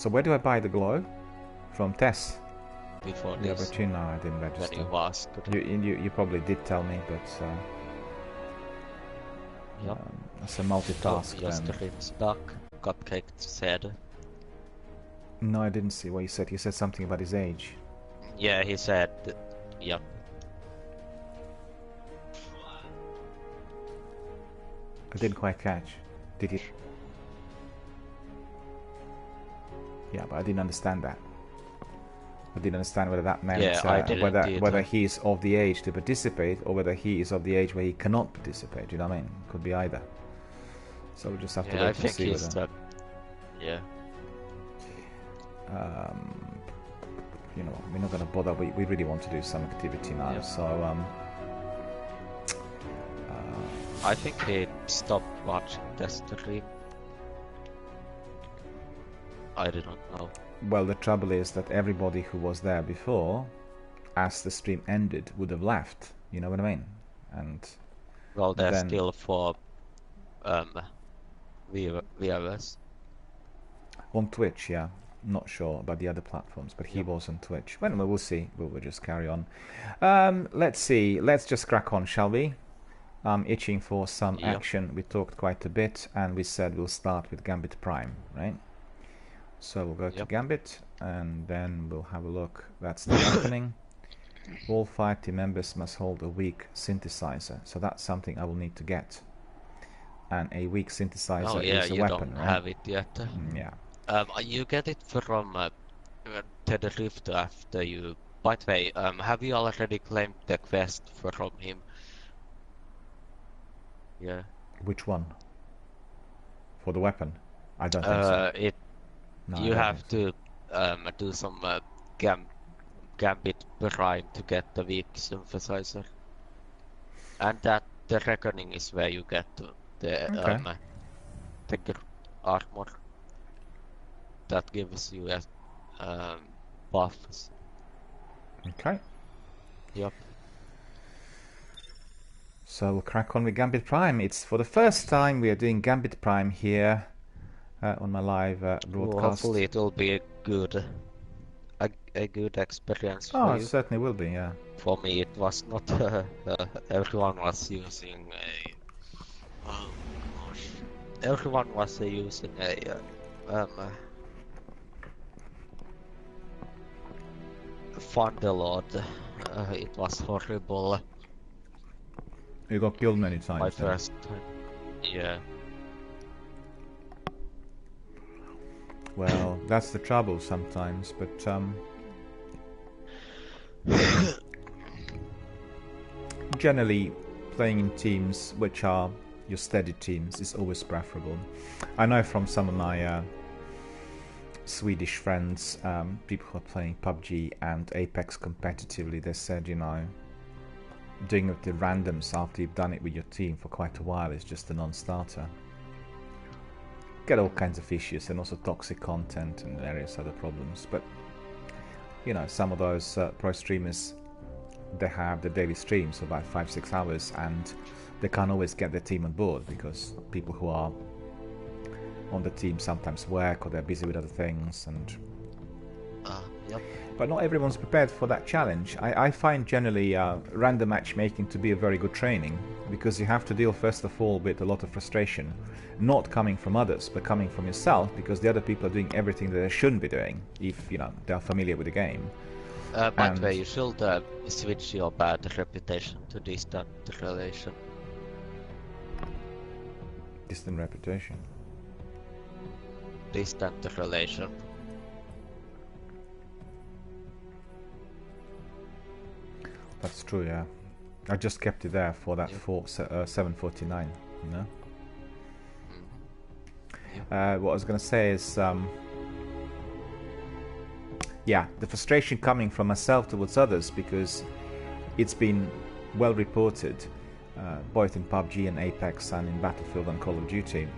So where do I buy the glow? From Tess. Before Yeah, this. but no, I didn't register. When you asked. You probably did tell me, but Yep. it's a multitask Just then. Rim's back. Cupcake said. No, I didn't see what you said. You said something about his age. Yeah, he said. Yep. I didn't quite catch. Did you? Yeah, but I didn't understand that. I didn't understand whether that meant whether he is of the age to participate or whether he is of the age where he cannot participate. You know what I mean? Could be either. So we just have to wait and see whether. Yeah. You know, we're not going to bother. We really want to do some activity now. Yep. So I think he stopped watching the stream. I do not know. Well, the trouble is that everybody who was there before, as the stream ended, would have left. You know what I mean? And well, there's still 4 viewers on Twitch. Yeah, not sure about the other platforms, but he was on Twitch. Well, we'll see. We'll just carry on. Let's see. Let's just crack on, shall we? I'm itching for some action. We talked quite a bit, and we said we'll start with Gambit Prime, right? So we'll go to Gambit, and then we'll have a look. That's the happening. All 5 team members must hold a weak synthesizer. So that's something I will need to get. And a weak synthesizer is a weapon, don't right? have it yet. Yeah. You get it from Ted Rift after you. By the way, have you already claimed the quest from him? Yeah. Which one? For the weapon? I don't think so. You have to do some Gambit Prime to get the weak synthesizer. And that the reckoning is where you get the armor. That gives you buffs. Okay. Yep. So we'll crack on with Gambit Prime. It's for the first time we are doing Gambit Prime here on my live broadcast. Well, hopefully it will be a good experience for you. Oh, it certainly will be, yeah. For me, it was not. Everyone was using everyone was using a Fundelord. It was horrible. You got killed many times. My first time. Yeah. Well, that's the trouble sometimes, but generally playing in teams which are your steady teams is always preferable. I know from some of my Swedish friends, people who are playing PUBG and Apex competitively, they said, you know, doing it with the randoms after you've done it with your team for quite a while is just a non-starter. Get all kinds of issues and also toxic content and various other problems, but you know, some of those pro streamers, they have the daily streams for about 5-6 hours and they can't always get their team on board because people who are on the team sometimes work or they're busy with other things, and but not everyone's prepared for that challenge. I find generally random matchmaking to be a very good training, because you have to deal first of all with a lot of frustration, not coming from others but coming from yourself, because the other people are doing everything that they shouldn't be doing if, you know, they're familiar with the game. By the way, you should switch your bad reputation to distant relation. Distant reputation? Distant relation. That's true, yeah. I just kept it there for that 749, you know? What I was going to say is, yeah, the frustration coming from myself towards others, because it's been well reported, both in PUBG and Apex and in Battlefield and Call of Duty.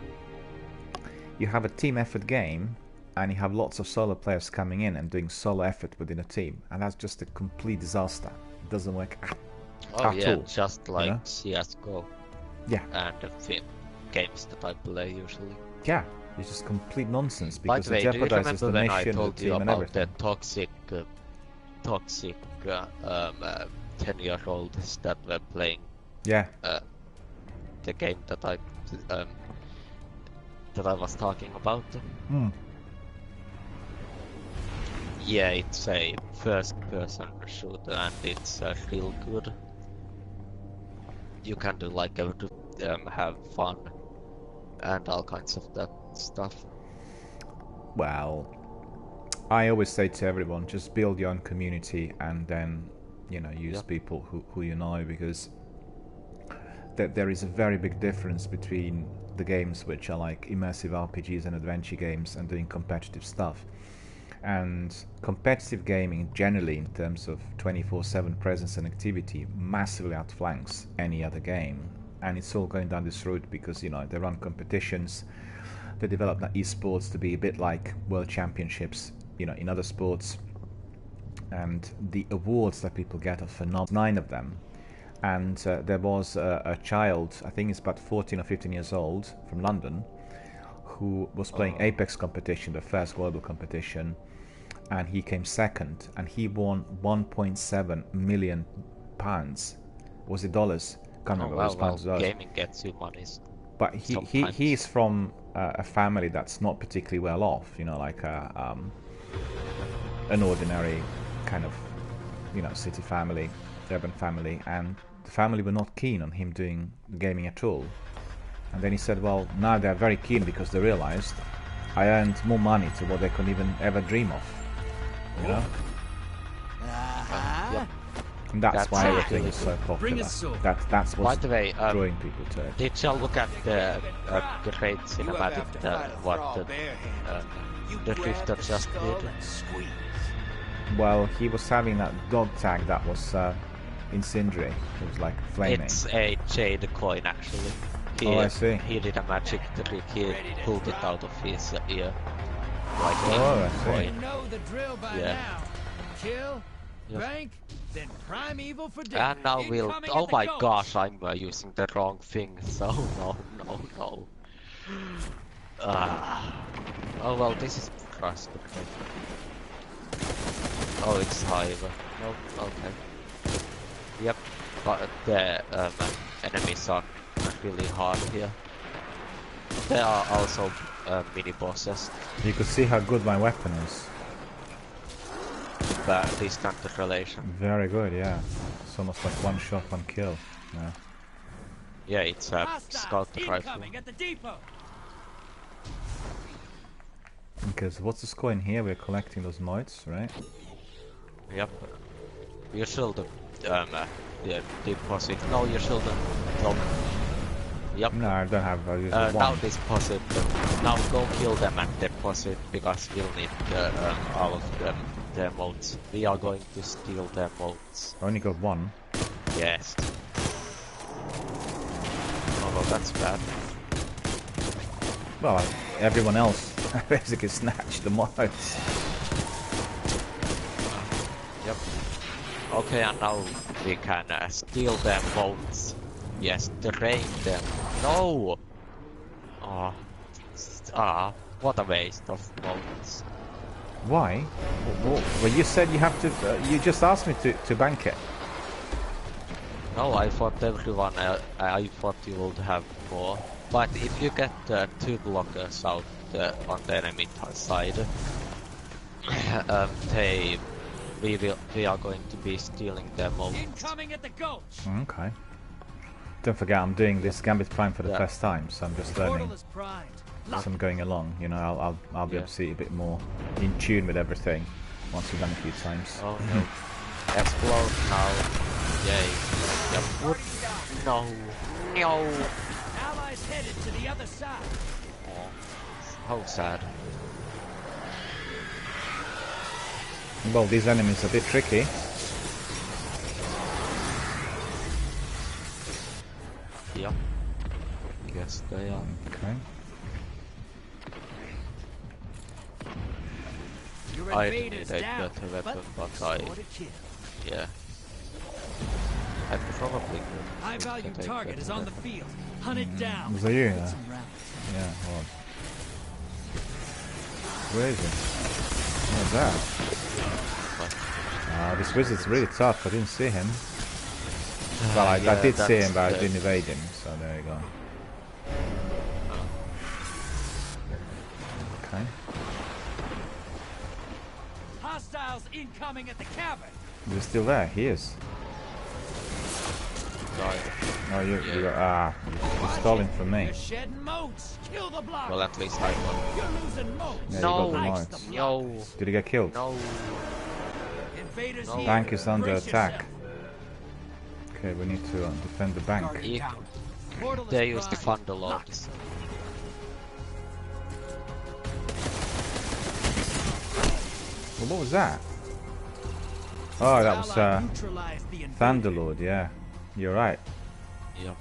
You have a team effort game, and you have lots of solo players coming in and doing solo effort within a team, and that's just a complete disaster. It doesn't work at all. Just like, you know? CSGO. Yeah. And the games that I play usually. Yeah, It's just complete nonsense By because the way, it do you jeopardizes the remember when I mission, the told you team, and about the everything. toxic 10-year-olds that were playing Yeah. the game that I was talking about? Yeah, it's a first-person shooter and it's real good. You can do like have fun and all kinds of that stuff. Well, I always say to everyone, just build your own community and then, you know, use people who you know, because there is a very big difference between the games which are like immersive RPGs and adventure games and doing competitive stuff. And competitive gaming generally, in terms of 24/7 presence and activity, massively outflanks any other game. And it's all going down this route because, you know, they run competitions. They develop that esports to be a bit like world championships, you know, in other sports. And the awards that people get are phenomenal. 9 of them. And there was a child, I think he's about 14 or 15 years old, from London, who was playing Apex competition, the first global competition, and he came second, and he won 1.7 million pounds. Was it dollars? Can't remember. Well, pounds. Gaming gets you money. But he's from a family that's not particularly well off, you know, like an ordinary kind of, you know, city family, urban family, and the family were not keen on him doing gaming at all. And then he said, well, now they're very keen because they realized I earned more money to what they could even ever dream of. You know? And that's why everything is so popular. That's what's drawing people to it. Did you look at the great cinematic what the Drifter just did? Well, he was having that dog tag that was incendiary. It was like flaming. It's a jade coin, actually. I see. He did a magic trick. He pulled it out of his ear. Like I see. You know the drill by now. Kill, bank, then primeval for dinner. And now we'll. Oh my gosh, I'm using the wrong thing. So no. Oh well, this is frustrating. Oh, it's Hive. No, okay. Yep, but the enemies are really hard here. There are also mini bosses. You could see how good my weapon is. The distant relation. Very good, yeah. It's almost like one shot, one kill. Yeah. Yeah, it's a scout rifle. Because what's the score in here? We're collecting those mods, right? Yep. You should deposit. No, you shouldn't. No. Yep. No, I don't have. I use one. Now deposit. Now go kill them and deposit because we'll need all of them. Their modes. We are going to steal their modes. I only got one. Yes. Oh, well, that's bad. Well, everyone else basically snatched the mods. Yep. Okay, and now we can steal their modes. Yes, drain them. No! What a waste of modes. Why? Well, you said you have to. You just asked me to bank it. No, I thought everyone. I thought you would have more. But if you get 2 blockers out on the enemy side, we are going to be stealing their modes. Okay. Don't forget, I'm doing this Gambit Prime for the first time, so I'm just learning as I'm going along. You know, I'll be able to see a bit more in tune with everything once we've done a few times. Oh no! Explode now! Yay! Yep. No! No! Allies headed to the other side. Oh, how sad. Well, these enemies are a bit tricky. Yep. Yes, they are. Okay. I need a better weapon, but yeah. I probably could. High value target is on the field. Hunt it down. Was that you? Yeah. Well. Where is it? What's that? This wizard's really tough. I didn't see him. Well, I did see him, but I didn't evade him. So there you go. Okay. Hostiles incoming at the cabin. He's still there. He is. Sorry. Oh, you're stalling from me. You're shedding moats. Kill the block. Well, at least I won. You're losing moats. Yeah, No. you got the moats. No. Did he get killed? No. Invaders No. here. Bank is under Brace attack. yourself. Okay, we need to defend the bank. If Portal is they use the primed. Thunderlords. Well, what was that? Oh, that was Ally neutralized the invader. Thunderlord. Yeah, you're right. Yep.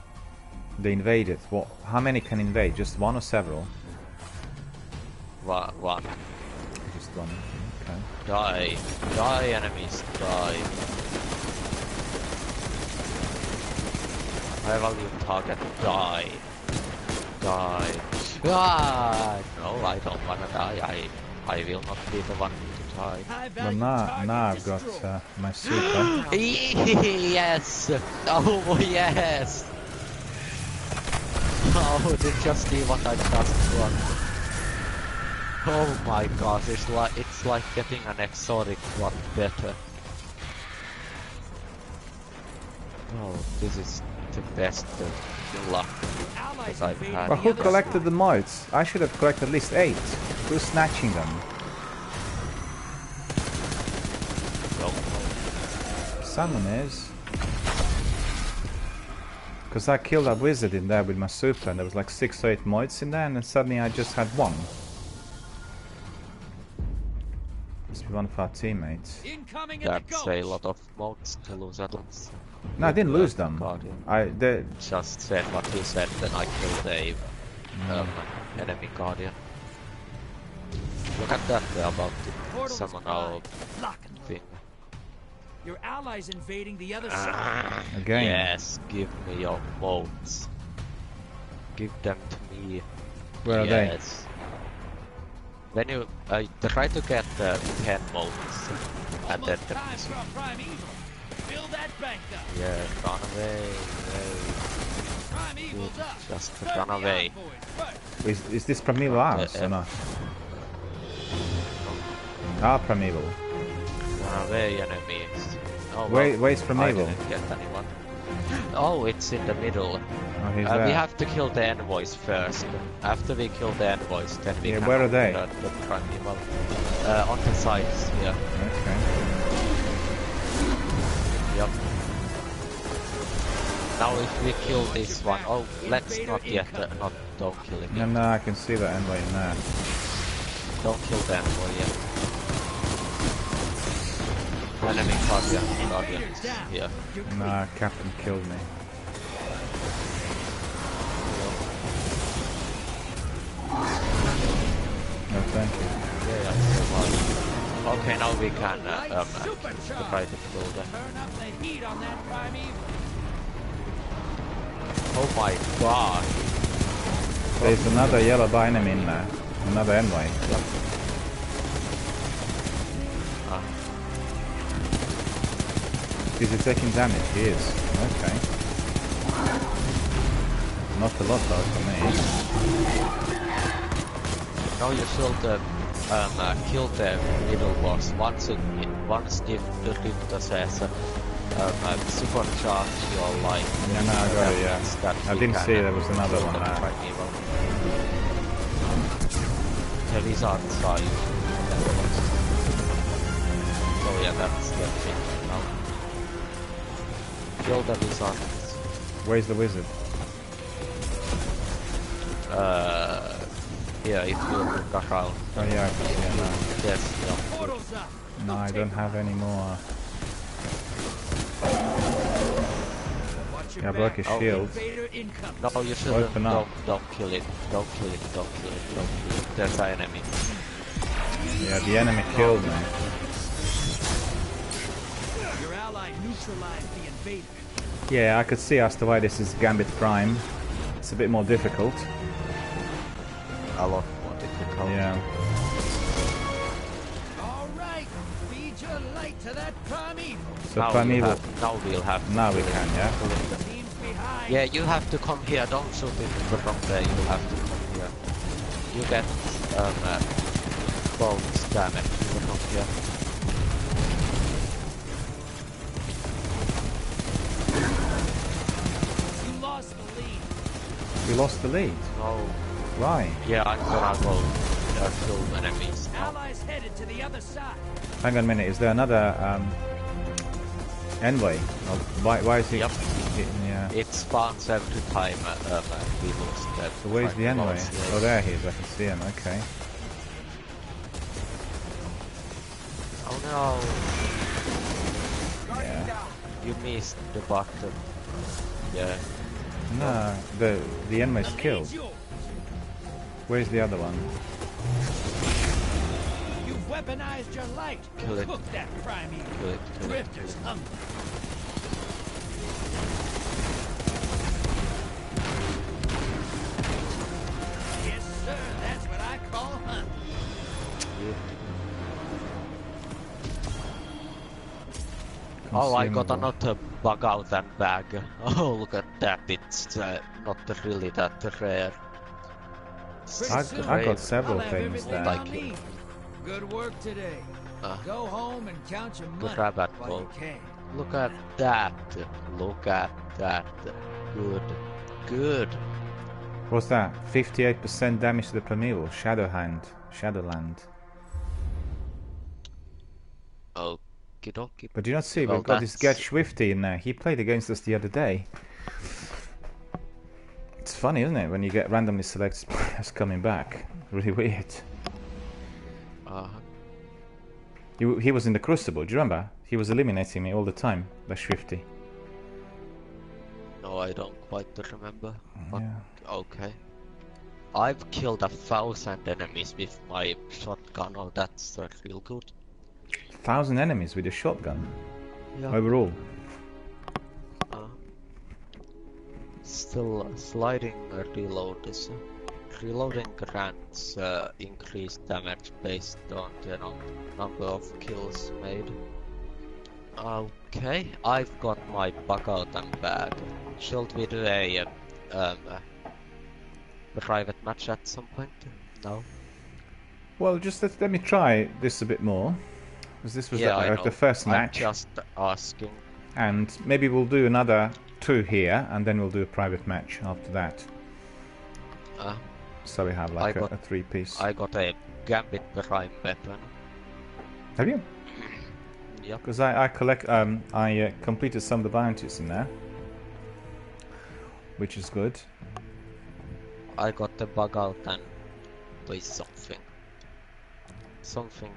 They invaded. What? How many can invade? Just one or several? One. Just one. Okay. Die. Die, enemies. Die. High value target. Die. Die. Ah! No, I don't wanna die. I will not be the one to die. High Well, value now target I've got destroyed. my super. Yes! Oh, yes! Oh, did you just see what I just won? Oh my gosh, it's like getting an exotic one better. Oh, this is the best luck that I've had. Well, who collected the motes? I should have collected at least 8. Who's snatching them? Someone is. Because I killed that wizard in there with my super and there was like 6 or 8 motes in there and then suddenly I just had 1. Must be one of our teammates. Incoming at the That's gulch. a lot of modes to lose at once. No, I didn't lose them. Guardian. They Just said what he said, then I killed a enemy guardian. Look at that, they're about to Portal is summon our primed. Lock and load. thing. Your allies invading the other side. Again. Yes, give me your modes. Give them to me. Where are they? Yes. When you try to get 10 modes, and then Almost time for a prime evil. Fill that bank up. yeah, run away, Prime evil's up. just Turn run the away. envoys first. Is this Primeval ours or not? Our Primeval. Run away, enemies. Oh, Where's I Primeval? didn't get anyone. Oh, it's in the middle. Oh, he's there. We have to kill the envoys first. After we kill the envoys, then we can where are they? open the primeval. On the sides, yeah. Okay. Yep. Now if we kill this one, oh, let's not yet, don't kill him. No, I can see that envoy in there. Don't kill the envoy yet. Enemy guardian is here. Nah, Captain killed me. No, thank you. Yeah, so okay, now we can try to kill them. Turn up the heat on that prime evil. Oh my god. There's another yellow bar enemy in there. Another envoy. Is he taking damage? He is. Okay. Not a lot though for me. Now you should kill the middle boss. Once the Ripta says super charge your life. Yeah, no, I got it, yeah. I didn't see there was another one there. The wizard side. So yeah, that's the thing now. Kill the wizard. Where's the wizard? Yeah, if you look around. Oh yeah, I can see him now. Yes, yeah. Portal's up. No, I don't have any more. Watch your Yeah, I broke his Oh, shield. Invader incoming. No, you shouldn't. Open up. Don't kill it. Don't kill it. Don't kill it. Don't kill it. There's an enemy. Yeah, the enemy killed me. Your ally neutralized the invader. Yeah, I could see as to why this is Gambit Prime. It's a bit more difficult. A lot more difficult. Yeah. to that primeval. So primeval. Now we'll have. Now we can, yeah. Teams behind. Yeah, you have to come here. Don't shoot it from there. You have to come here. You get bones damage from here. You lost the lead. We lost the lead. No. Why? Yeah, I'm gonna go kill enemies now. Allies headed to the other side. Hang on a minute. Is there another Enway? Why is it? Yep. Yeah. It spawns every time we lose that. So where's the Enway? Yes. Oh, there he is. I can see him. Okay. Oh no! Yeah. You missed the button. Yeah. No, the Enway's The killed. lead's yours. Where's the other one? You've weaponized your light. Kill it. Cook that primeval. Kill it. Kill it. Drifter's hungry. Yes, sir. That's what I call hunting. Oh, I got Consumable. another bug out and bag. Oh, look at that. It's not really that rare. I got several I'll have things everything there. I Like need. Good work today. Go home and count your money grab that while ball. you can. Look at that. Look at that. Good. Good. What's that? 58% damage to the primeval. Shadowland. Okie dokie. But do you not see? Well, We've got this that's- Get Swifty in there. He played against us the other day. It's funny, isn't it, when you get randomly selected players coming back? Really weird. He was in the Crucible, do you remember? He was eliminating me all the time, the Swifty. No, I don't quite remember. But Yeah. okay. I've killed 1,000 enemies with my shotgun. Oh, that's real good. 1,000 enemies with a shotgun Yeah. overall. Still sliding reload is reloading grants increased damage based on the number of kills made. Okay, I've got my bug out and bag. Should we do a private match at some point? No. Well, just let me try this a bit more. Because this was I know. the first I'm match. just asking. And maybe we'll do another 2 here, and then we'll do a private match after that. So we have like a 3-piece. I got a Gambit Prime weapon. Have you? Yep. Because I completed some of the bounties in there, which is good. I got the bug out and play something. Something.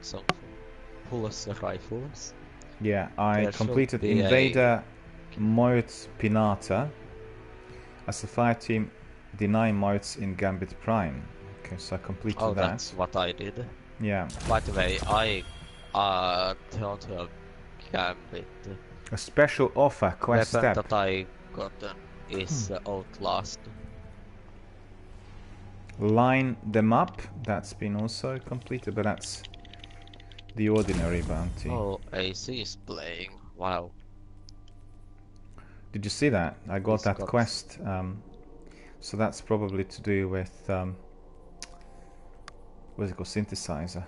Pull-us rifles. Yeah, I There should completed be Invader Moit Pinata as a fire team. Deny Moits in Gambit Prime. Okay, so I completed Oh, that. that's what I did. Yeah, By the way, I thought of Gambit. a special offer quest Weapon step. that I got is Outlast. Line them up. That's been also completed, but that's the ordinary bounty. Oh, AC is playing. Wow. Did you see that? I got He's that got- quest. So that's probably to do with what's it called? Synthesizer.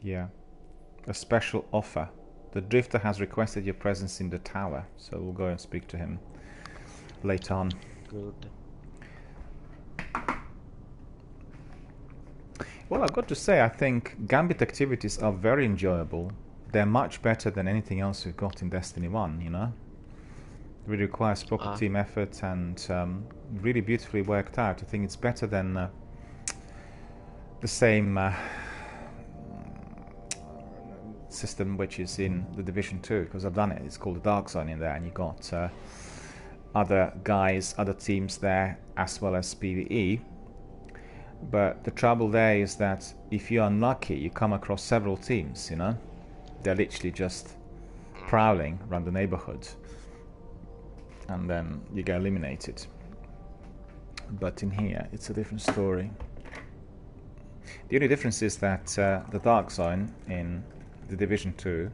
Yeah. A special offer. The Drifter has requested your presence in the tower, so we'll go and speak to him later on. Good. Well, I've got to say, I think Gambit activities are very enjoyable. They're much better than anything else we've got in Destiny 1, you know? It really requires proper team effort and really beautifully worked out. I think it's better than the same system which is in the Division 2, because I've done it. It's called the Dark Zone in there, and you got other guys, other teams there, as well as PvE. But the trouble there is that if you're unlucky, you come across several teams, you know? They're literally just prowling around the neighborhood, and then you get eliminated. But in here, it's a different story. The only difference is that the Dark Zone in the Division 2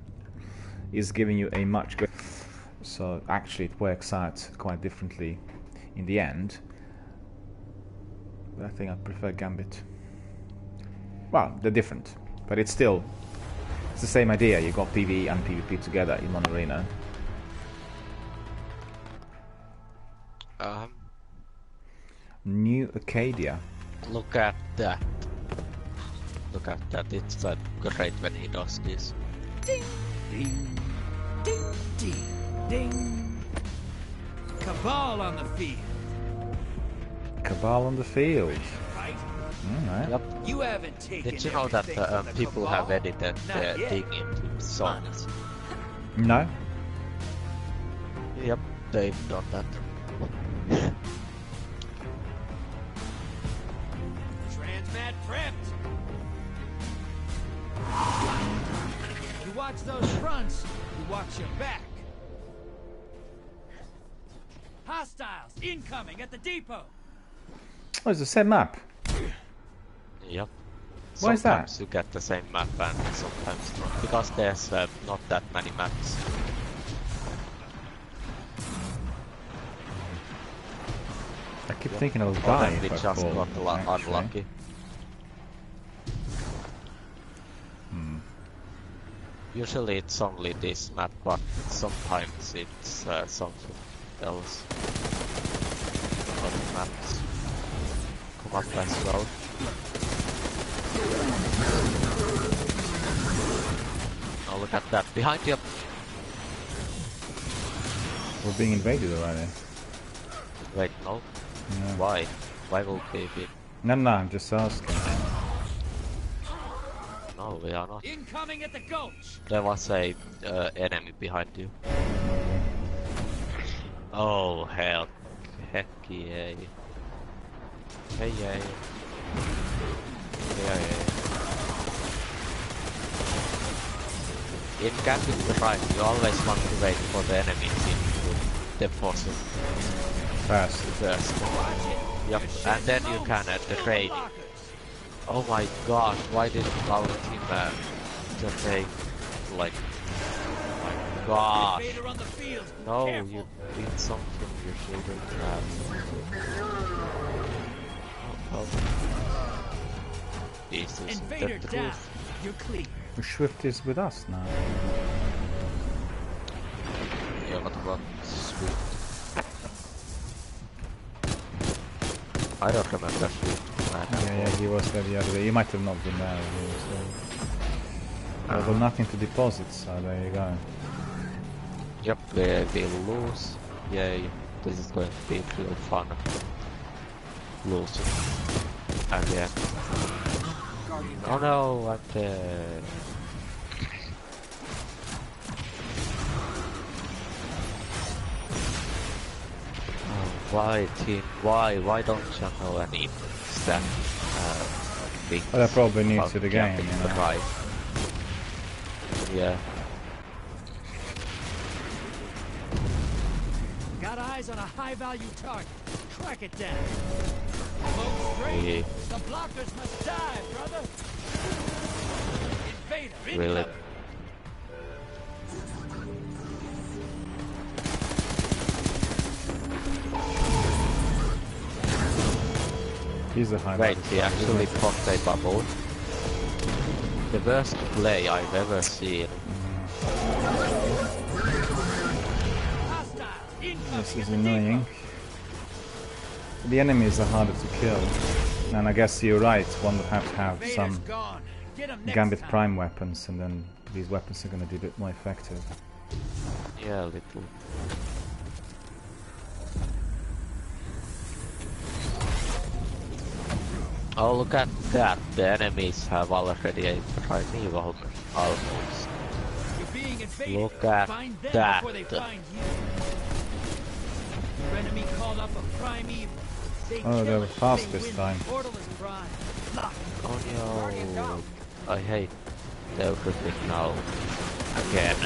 is giving you a much good... So actually it works out quite differently in the end. But I think I prefer Gambit. Well, they're different, but it's still... It's the same idea. You got PvE and PvP together in one arena. New Acadia. Look at that. Look at that. It's great when he does this. Ding, ding, ding, ding, ding. Cabal on the field. Cabal on the field. Right? Alright. Yep. You haven't taken. Did you know that people have edited Not yet. thing into songs? No? Yep, they've done that. Transmat prepped. You watch those fronts, you watch your back. Hostiles incoming at the depot. Oh, it's the same map. Yep. Why is that? Sometimes you get the same map and sometimes not. Because there's not that many maps. I keep thinking I'll die We if I just fall, got actually. unlucky. Usually it's only this map, but sometimes it's something else. Other maps come up as well. Oh, look at that. Behind you! We're being invaded already. Wait, no. No. Why? Why will we be? No, I'm just asking. No, we are not. Incoming at the gulch. There was a enemy behind you. Oh hell, heck yeah! Hey yeah! In camping the right, you always want to wait for the enemies into the forces Fast. first. Yep, and then you can trade. Oh my god, why did our team just take like... Oh my gosh. Invader on the field. No, Careful. you did something you shouldn't have. Oh. This is Invader the down. truth. You're clear. Swift is with us now. Yeah, what about Swift? I don't remember Swift. Yeah, he was there the other day. You might have not been there. He was there. Well, nothing to deposit, so there you go. Yep, we will lose. Yay, this is going to be real fun. Losing. Again. Oh no, I'm dead. Oh, why team? Why don't you know any stuff? Things Well, they're probably new about to the game, jumping you the know. right. Yeah. Got eyes on a high-value target. Track it down. Smoke straight. Yeah. The blockers must die, brother. Invader Really? incoming. He's a high Wait, level he guy, actually isn't popped a bubble. The worst play I've ever seen. Hostile he? incoming. This is at the annoying. depot. The enemies are harder to kill. And I guess you're right, one would have to have Invader's some gone. Get 'em next Gambit time. Prime weapons, and then these weapons are going to be a bit more effective. Yeah, a little. Oh, look at that. The enemies have already a primeval almost. You're being invaded. Look at Find them that. before they find you. Your enemy called up a prime evil. They Oh, they kill were it, fast they this win. time. Portal is prime. Lock. Oh no. I hate everything now. Again.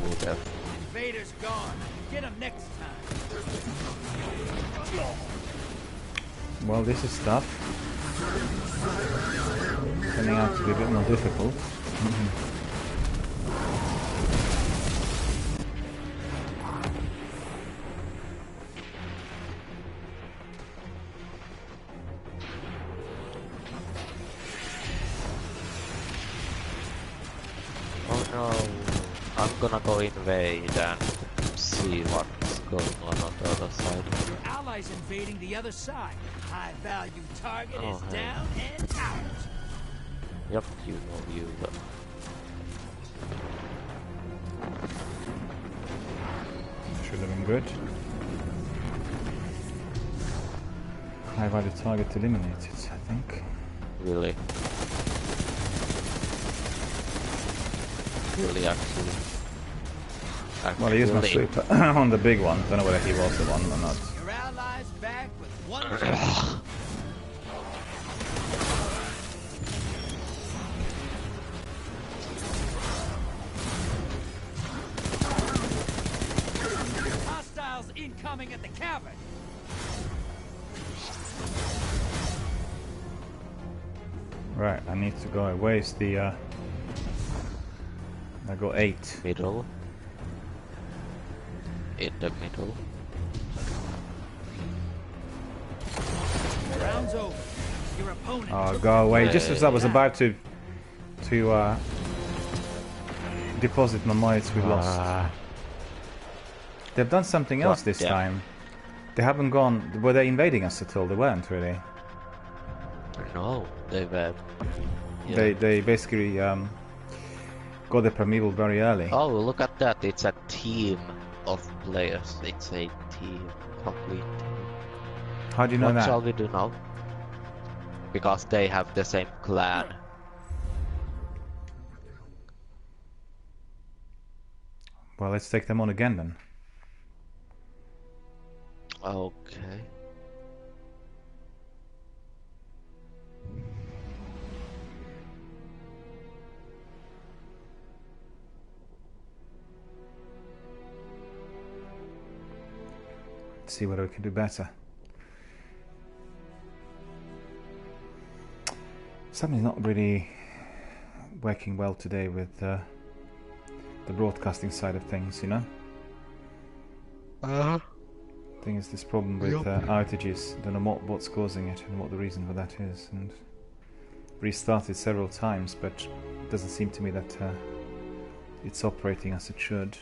would have. Invader's gone. Get him next time. Well, this is tough. Turning out to be a bit more difficult. Oh no, I'm gonna go invade and see what's going on the other side. Your allies invading the other side. High value target is hey. down and out. Yep, you know you. Should have been good. High value target eliminated, I think. Really? Really, actually. Well, he used my sweep on the big one. Don't know whether he was the one or not. Your allies back with one. Hostiles incoming at the cavern. Right, I need to go. Where's the I got 8. Middle. In the middle. Round's over. Your opponent. Oh, go away! Just as I was about to deposit my mites, we lost. They've done something else this time. They haven't gone. Were they invading us at all? They weren't really. No, they were. Yeah. They basically got the primeval very early. Oh, look at that! It's a team of players. It's a team, complete team. How do you know what that? Shall we do now? Because they have the same clan. Well, let's take them on again then. Okay. Let's see whether we can do better. Something's not really working well today with the broadcasting side of things, you know? I think it's this problem with outages. Don't know what's causing it and what the reason for that is. And restarted several times, but it doesn't seem to me that it's operating as it should.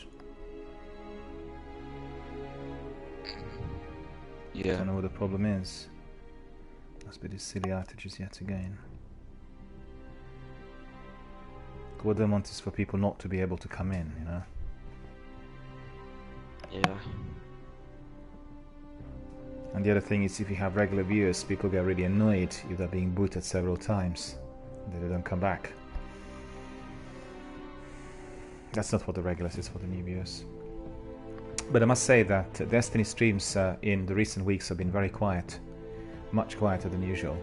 Yeah. I don't know what the problem is. Must be these silly outages yet again. What they want is for people not to be able to come in, you know? Yeah. And the other thing is, if you have regular viewers, people get really annoyed if they're being booted several times. They don't come back. That's not for the regulars, it's for the new viewers. But I must say that Destiny streams in the recent weeks have been very quiet. Much quieter than usual.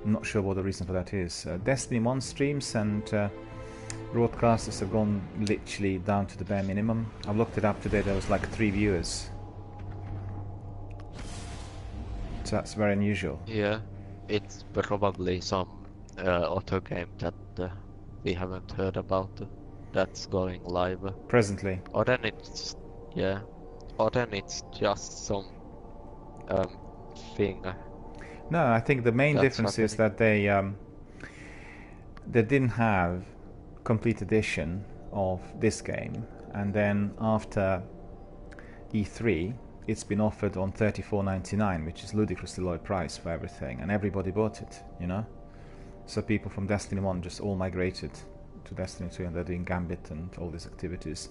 I'm not sure what the reason for that is. Destiny 1 streams and broadcasters have gone literally down to the bare minimum. I've looked it up today, there was like 3 viewers. So that's very unusual. Yeah, it's probably some auto game that we haven't heard about that's going live. Presently. Or then it's... yeah. Or then it's just some thing. No, I think the main difference is that they didn't have complete edition of this game, and then after E3 it's been offered on $34.99, which is ludicrously low price for everything, and everybody bought it, you know. So people from Destiny 1 just all migrated to Destiny 2, and they're doing Gambit and all these activities.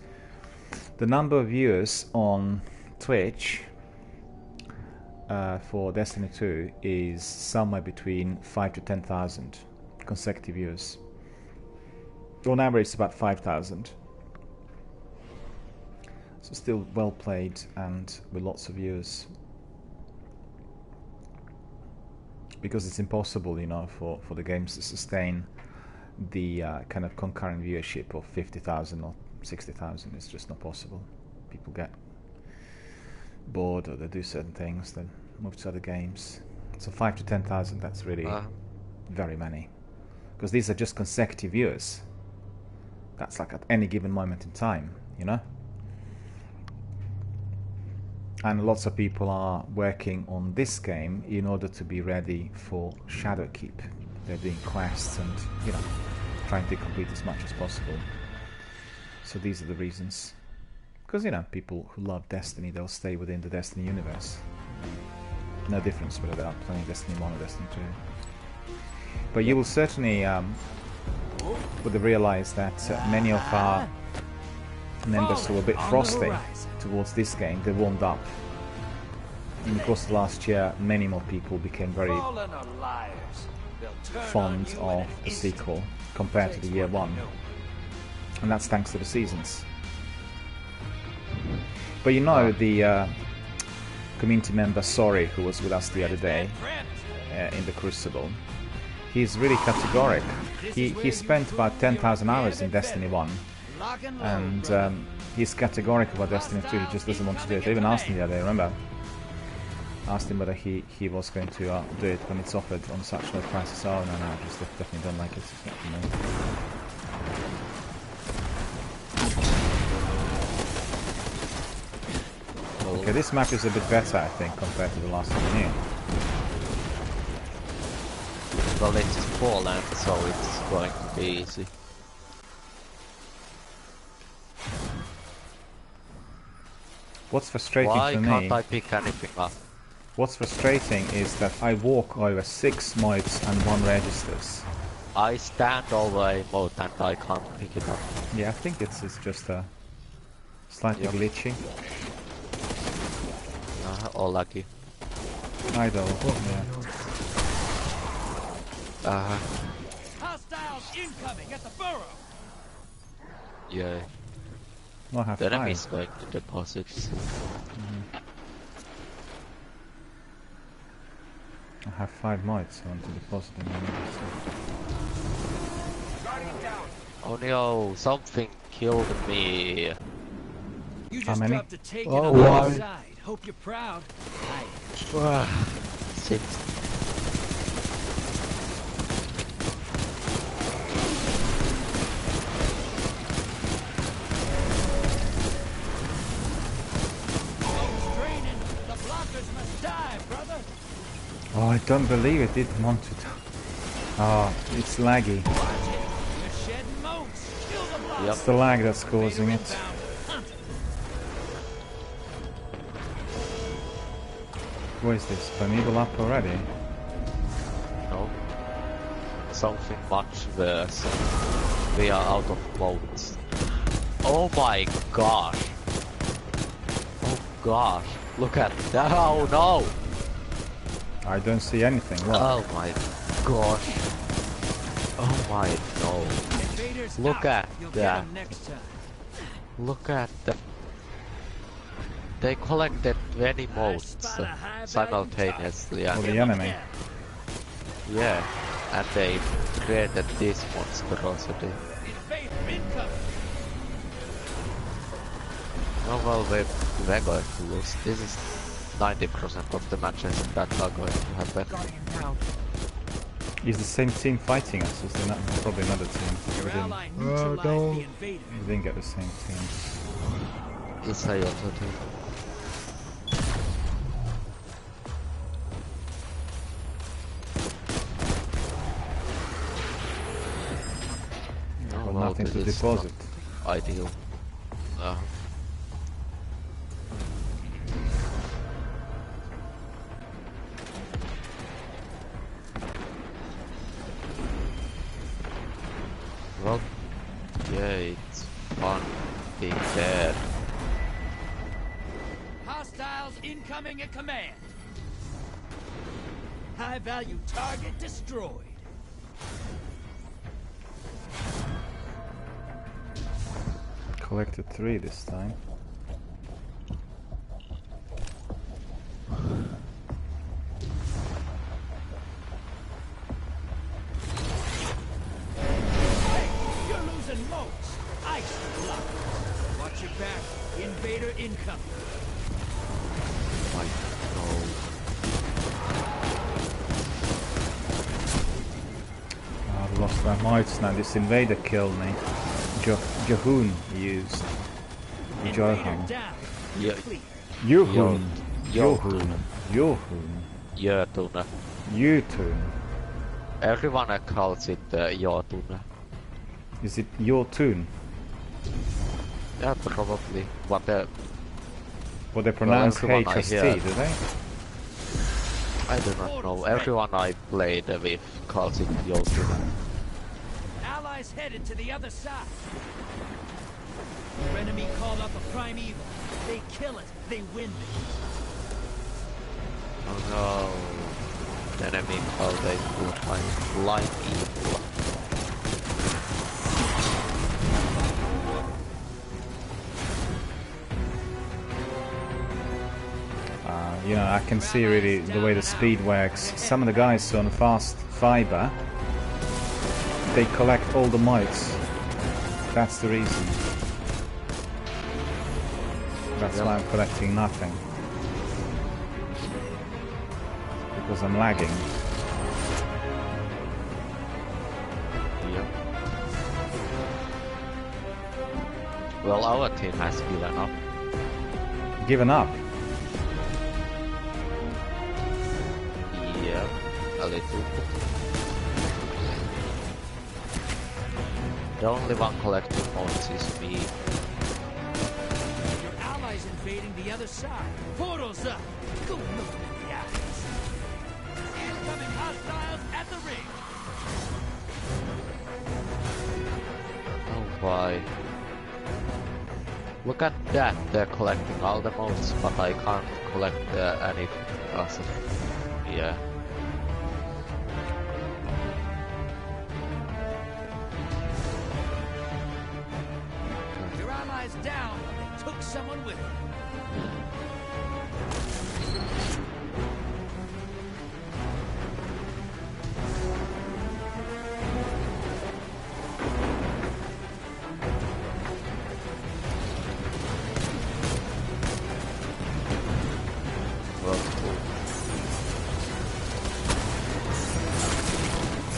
The number of viewers on Twitch for Destiny 2 is somewhere between 5 to 10,000 consecutive viewers. On average, it's about 5,000. So still well played and with lots of viewers. Because it's impossible, you know, for the games to sustain the kind of concurrent viewership of 50,000 or 60,000 is just not possible. People get bored or they do certain things, then move to other games. So 5 to 10,000, that's really very many. Because these are just consecutive viewers. That's like at any given moment in time, you know? And lots of people are working on this game in order to be ready for Shadowkeep. They're doing quests and, you know, trying to complete as much as possible. So these are the reasons. Because, you know, people who love Destiny, they'll stay within the Destiny universe. No difference whether they are playing Destiny 1 or Destiny 2. But you will certainly would realize that many of our members who were a bit frosty towards this game, they warmed up. In the course of last year, many more people became very fond of the sequel compared to the year one. And that's thanks to the seasons. But you know, the community member Sorry, who was with us the other day in the Crucible, he's really categoric. He spent about 10,000 hours in Destiny 1, and he's categoric about Destiny 2. He just doesn't want to do it. I even asked him the other day, remember? Asked him whether he was going to do it when it's offered on such low prices. Oh, no, I just definitely don't like it. It's not for me. Okay, this map is a bit better, I think, compared to the last one here. Well, it's fallen, so it's going to be easy. What's frustrating for me... Why can't I pick anything up? What's frustrating is that I walk over 6 modes and 1 registers. I stand over a mode and I can't pick it up. Yeah, I think it's just slightly glitchy. Or laggy. I don't, yeah. Hostiles incoming at the burrow. Yeah. I have the 5. enemy's going to deposits. I have 5 mods I want to deposit in Oh no, something killed me. You How just many? dropped a take on the other side. Hope you're proud. 6. Oh, I don't believe it didn't want to. Oh, it's laggy. Yep. It's the lag that's causing it. What is this? Primeval up already? No. Something much worse. We are out of votes. Oh my gosh. Oh gosh. Look at that. Oh no. I don't see anything. What? Oh my gosh. Oh my no. Look at that. Look at that. They collected 20 modes simultaneously. For the enemy. Yeah. And they created this monstrosity. Oh well, we're going to lose. This is 90% of the matches that are going to happen. Is the same team fighting us? Is there probably another team? We didn't get the same team. Yes, I also do. Well, nothing to deposit. Ideal. Well, yeah, it's fun being there. Hostiles incoming at command. High value target destroyed. Collected 3 this time. Hey, you're losing motes. Ice blockers. incoming. I've lost my mites now. This invader killed me. Jahoon used. Johan. Johoon. Jötuna. Jötun. Everyone calls it Jötuna. Is it your tune? Yeah, probably. What they pronounce everyone H as T, I hear. do they? I do not know. Everyone I played with calls it Jötuna. Allies headed to the other side. Your enemy called up a primeval. They kill it. They win this. Oh no. The enemy called a blind evil. You know, I can see really the way the speed works. Some of the guys on fast fiber, they collect all the mites. That's the reason. That's why I'm collecting nothing. Because I'm lagging. Yep. Well, our team has given up. Given up? Yeah, a little. The only one collecting points is me. Your allies invading the other side. Portals up. Go look at the eyes. Incoming hostiles at the ring. Oh why? Look at that, they're collecting all the modes, but I can't collect any because of... yeah. Your allies down, but they took someone with them.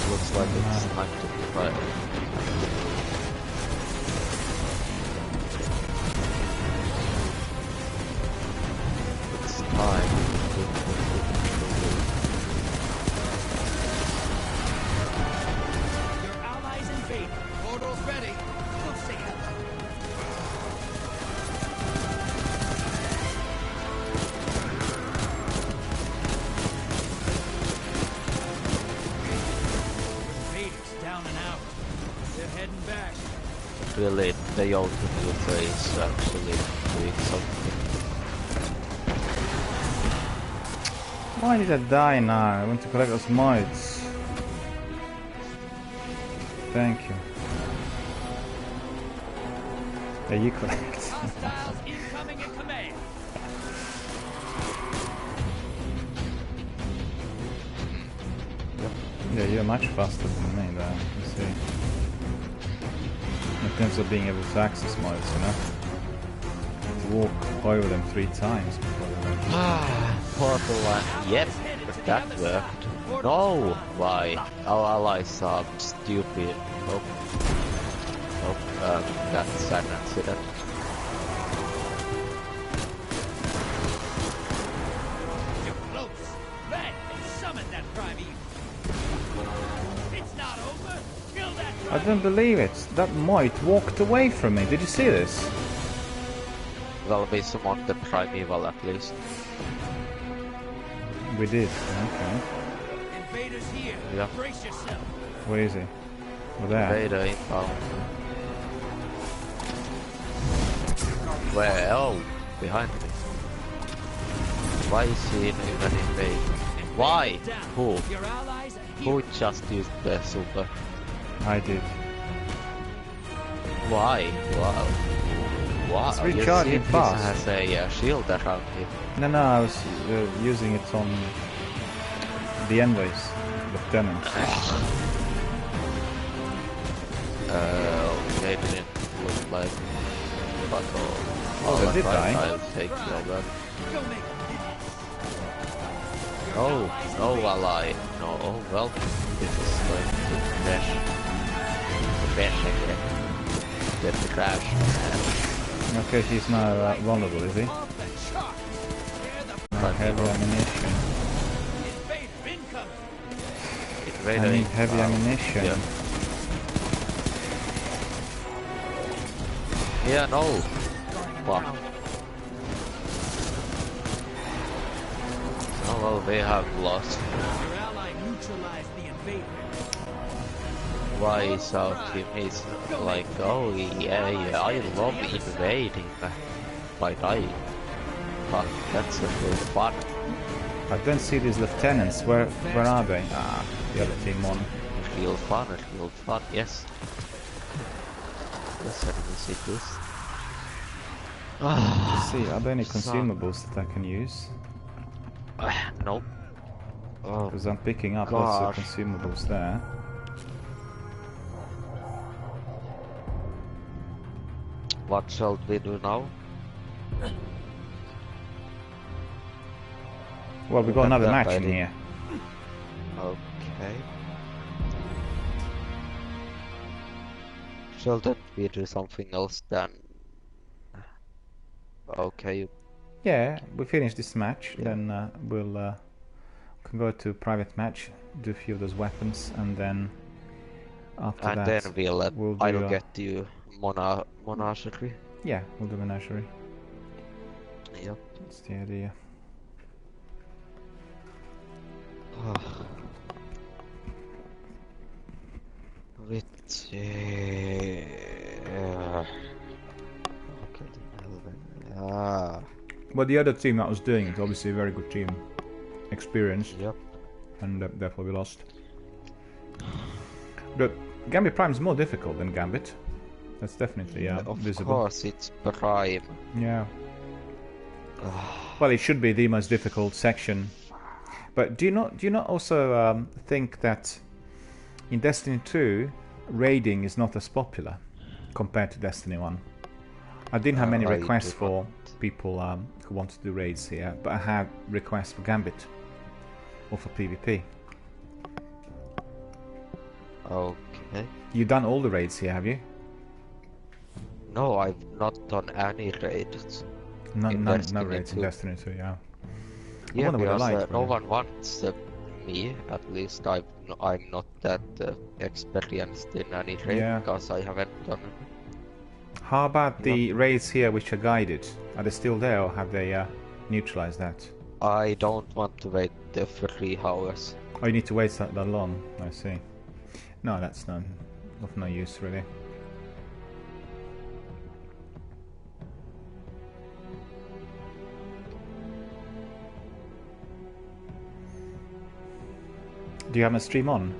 Looks like it's time to fight. It's time. Your allies invading. Portals ready. Go see it. Really, the ultimate is actually doing something. Why did I die now? I want to collect those mites. Thank you. Yeah, you collect. Hostiles incoming in command. Yeah, you're much faster than me there, you see. In terms of being able to access mites, you know? Walk over them 3 times before they Portal yep, that worked. No! Why? Our allies are stupid. Nope. Nope, that's an accident. You're close. Red, summon that primeval. It's not over. Kill that primeval. I don't believe it. That mite walked away from me. Did you see this? Well, we summoned the primeval at least. We did. Okay. Invaders here. Yeah. Brace yourself. Where is he? Over there. Invader inbound. Where? Oh, behind me. Why is he even invading? Why? Who? Your allies are Who here. just used the super? I did. Why? Wow. Wow. It's recharging fast. Has a shield around him. No, I was using it on the envoys, lieutenants. Okay, didn't look like battle. Oh, they did die. I'll take your gun. Don't make No, no ally. No, oh well. This is going to crash. Crash again. Get the crash. Okay, he's now vulnerable, is he? off the chart. They're the No heavy ammunition. invader incoming. Invader I need incoming. heavy ammunition. Yeah, no. Fuck. Oh well, they have lost. Your ally neutralized the invader. Why is our team is like, oh yeah, yeah, I love invading by dying. But that's a good fun. I don't see these lieutenants. Where are they? Ah, the other team won. Real fun, yes. Yes, I can see this. Let's see, are there any consumables that I can use? Nope. Oh, Because I'm picking up lots of consumables there. what shall we do now? Well, we've got another that match in idea. here. Okay. Shall then we do something else then? Okay. Yeah, we finish this match, Yeah. then we'll can go to private match, do a few of those weapons, and then after And that, then we'll I'll do, get you Monastery. yeah, we'll do menagerie. Yep. That's the idea. With okay, But the other team that was doing it, obviously a very good team, experienced, yep. and therefore we lost. But Gambit Prime is more difficult than Gambit. That's definitely Of visible. course, it's Prime. Yeah. Well, it should be the most difficult section. But do you not also think that in Destiny 2, raiding is not as popular compared to Destiny 1? I didn't have many I requests do for people who want to do raids here, but I had requests for Gambit or for PvP. Okay. You've done all the raids here, have you? No, I've not done any raids. No Destiny raids in 2. Destiny 2, yeah. I Yeah, wonder what because I like, no really. one wants me. At least I'm not that experienced in any raid Yeah. because I haven't done. How about the raids here which are guided? Are they still there, or have they neutralized that? I don't want to wait the 3 hours. Oh, you need to wait that long. I see. No, that's of no use, really. Do you have my stream on?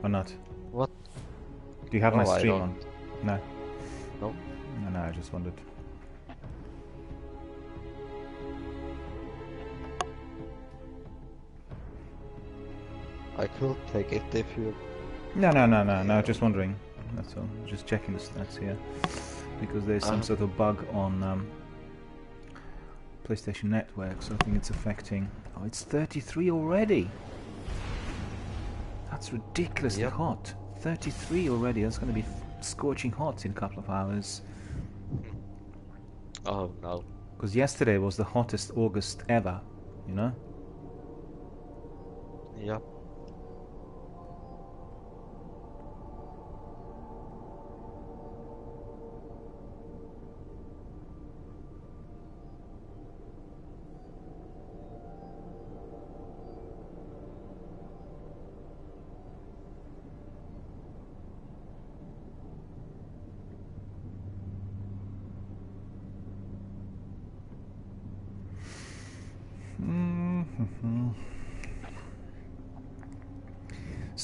Or not? What? Do you have No, my I stream don't. on? No? No. No, I just wondered. I could take it if you. No, just wondering. That's all. Just checking the stats here. Because there's some sort of bug on PlayStation Network, so I think it's affecting... Oh, it's 33 already! That's ridiculously hot. 33 already, that's going to be scorching hot in a couple of hours. Oh no. Because yesterday was the hottest August ever, you know? Yep.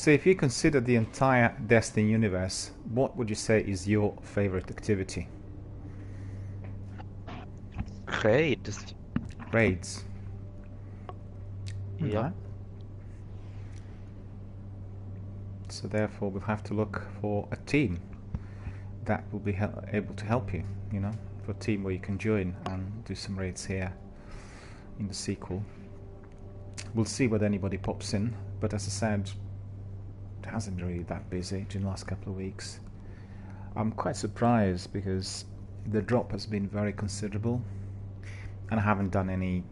So if you consider the entire Destiny universe, what would you say is your favorite activity? Raids. Raids. Yeah. Right. So therefore we'll have to look for a team that will be able to help you, you know, for a team where you can join and do some raids here in the sequel. We'll see whether anybody pops in, but as I said, it hasn't been really that busy during the last couple of weeks. I'm quite surprised because the drop has been very considerable, and I haven't done any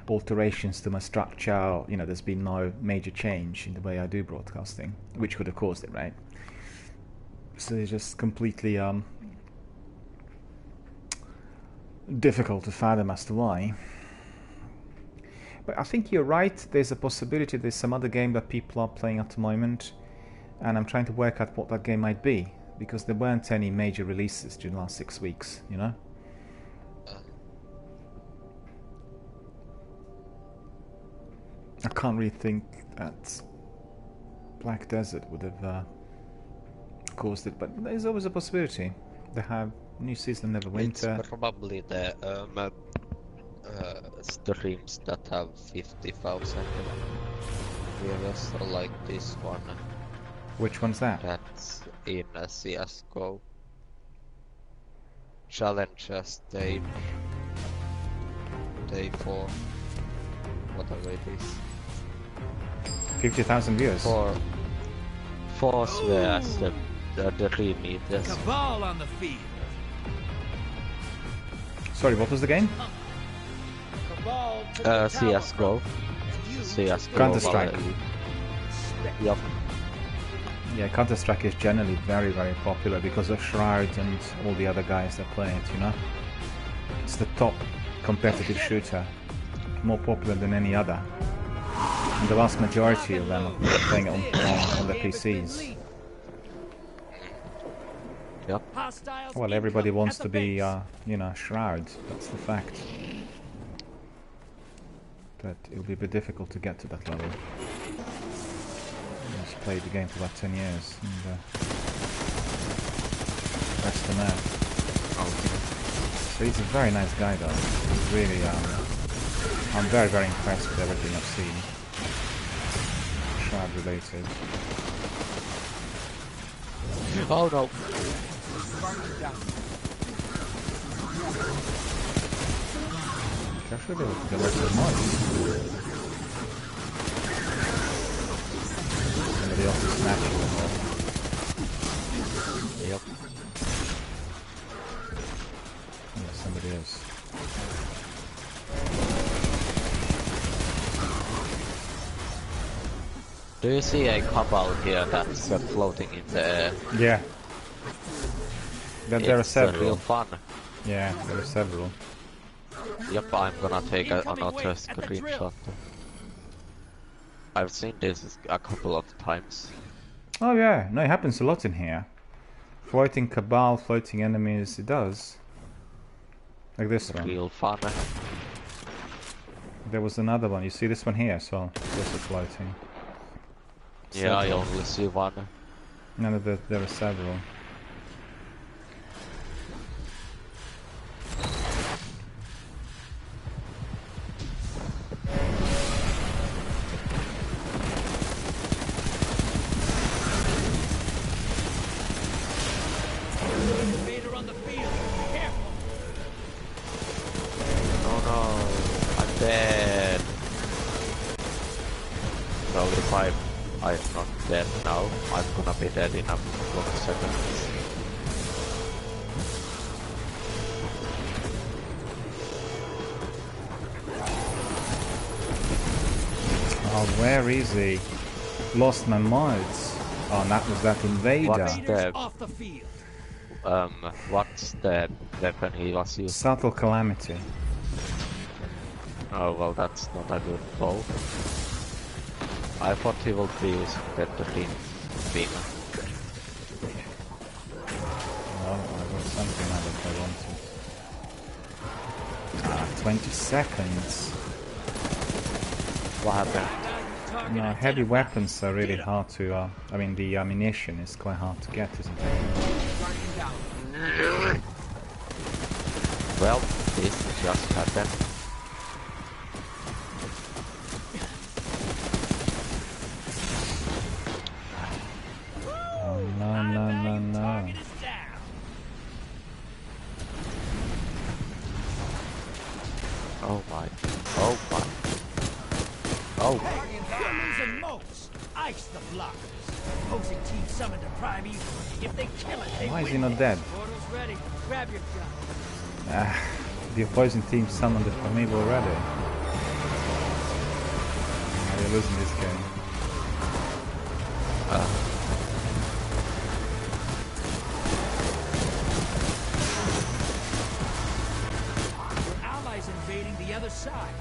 alterations to my structure. You know, there's been no major change in the way I do broadcasting, which could have caused it, right? So it's just completely difficult to fathom as to why. But I think you're right, there's a possibility there's some other game that people are playing at the moment, and I'm trying to work out what that game might be, because there weren't any major releases during the last 6 weeks, you know? I can't really think that Black Desert would have caused it, but there's always a possibility. They have new season, Neverwinter. It's probably the streams that have 50,000 viewers, like this one. Which one's that? That's in CSGO. Challenges Day 4. Whatever it is. 50,000 viewers? Four swears the 3 meters. Cabal on the field. Sorry, what was the game? CSGO. CSGO. Counter-Strike. Yep. Yeah, Counter-Strike is generally very, very popular because of Shroud and all the other guys that play it, you know? It's the top competitive shooter, more popular than any other. And the vast majority of them are playing it on their PCs. Yep. Well, everybody wants to be, you know, Shroud, that's the fact. But it'll be a bit difficult to get to that level. I just played the game for about 10 years, and that's the man. So he's a very nice guy though. He's really, I'm very, very impressed with everything I've seen. Shroud related. Oh no. Actually, there were some mods. Somebody else is snatching them all. Yep. Yeah, somebody is. Do you see a cabal here that's floating in the air? Yeah. There are several. Real fun. Yeah, there are several. Yep, I'm gonna take another screenshot. I've seen this a couple of times. Oh yeah, no, it happens a lot in here. Floating cabal, floating enemies, it does. Like this one. Real fun. There was another one, you see this one here, so it's also floating. Yeah, I only see one. No, there are several. I'm not dead now. I'm gonna be dead in a couple of seconds. Oh, where is he? Lost my mods. Oh, that was that invader. What's the weapon he was using? Subtle Calamity. Oh, well, that's not a good bow. I thought he would be using the beam. Well, I got something that I wanted. 20 seconds. What happened? No, heavy weapons are really hard to, I mean, the ammunition is quite hard to get, isn't it? Well, this just happened. Oh, no. Slice the blockers. Opposing team summoned a primeval. If they kill it, they Why is win. he not dead? Portal's ready. Grab your gun. The opposing team summoned the primeval already. You're losing this game. Your allies invading the other side.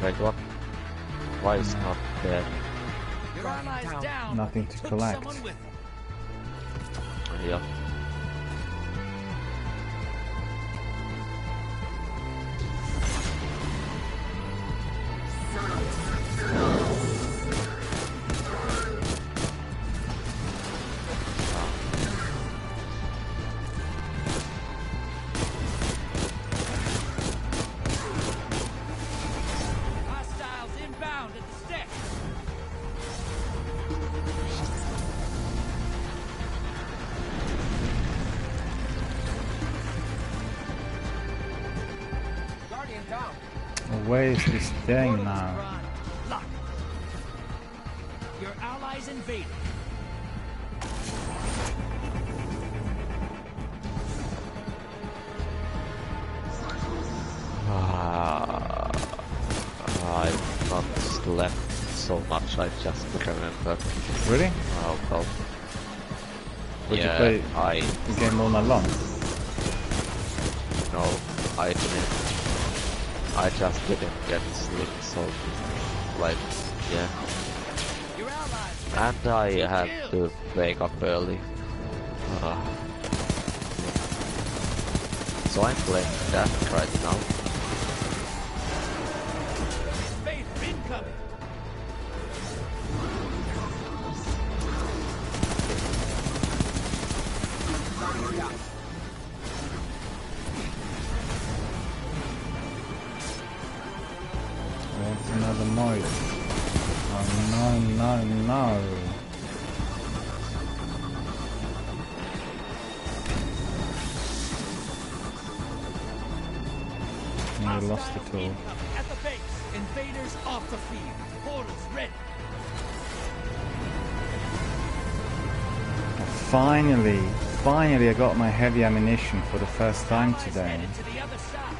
Wait, what? Why is not there? Your allies down. Nothing to Took collect. someone with them. Yeah. Hostiles inbound at the stick. Guardian down. Where is this thing Portal is now? primed. Lock. Your allies invaded. I've not slept so much, I just remember. Really? Oh well. Did you Yeah, play I the game all night long? no, I didn't. I just didn't get sleep, so like yeah. Your allies. And I had to wake up early. So I'm playing that right now. Faith incoming. What's another noise? Oh no. We lost it all. Incoming at the base. Invaders off the field. Portals ready. Finally I got my heavy ammunition for the first time Allies today. headed to the other side.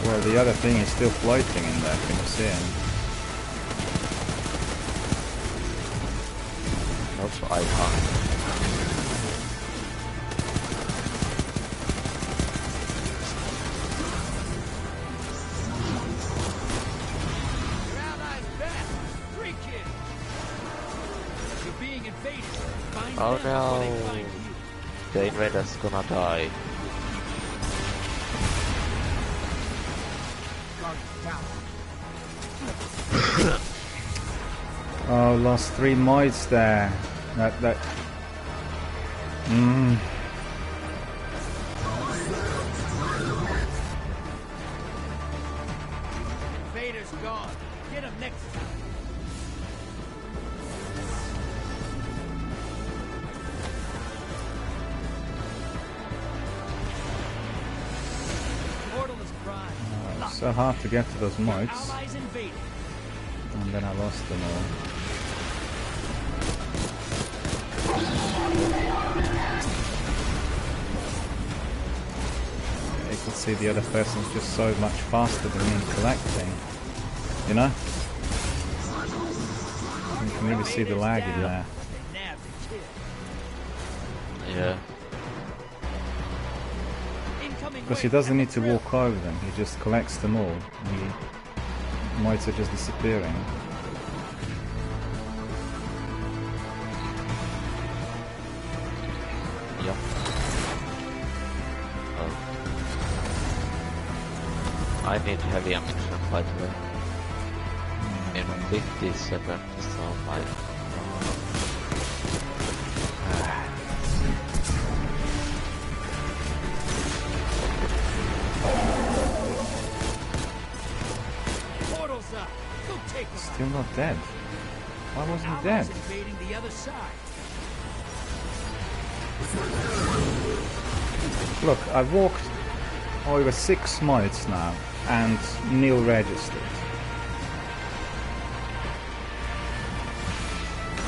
Well, the other thing is still floating in there, can you see him? Nope, I can't. Your allies back. Free kill. You're being invaded. Find Oh them before they no. find you. The invader's gonna die. Oh, lost 3 mods there. That. Invaders gone. Get them next time. Portal is primed. Lock. So hard to get to those mods, Allies invaded. and then I lost them all. You can see the other person's just so much faster than me in collecting, you know? You can really see the lag in there. They nabbed the kill. Yeah. Incoming Because he wave doesn't at need the to grill. walk over them, he just collects them all. And the mods are just disappearing. Yep. Oh. I need heavy ammunition, by the way. In 50 seconds, so my he not dead? Why wasn't he dead? Invading the other side. Look, I've walked over 6 miles now, and nil registered.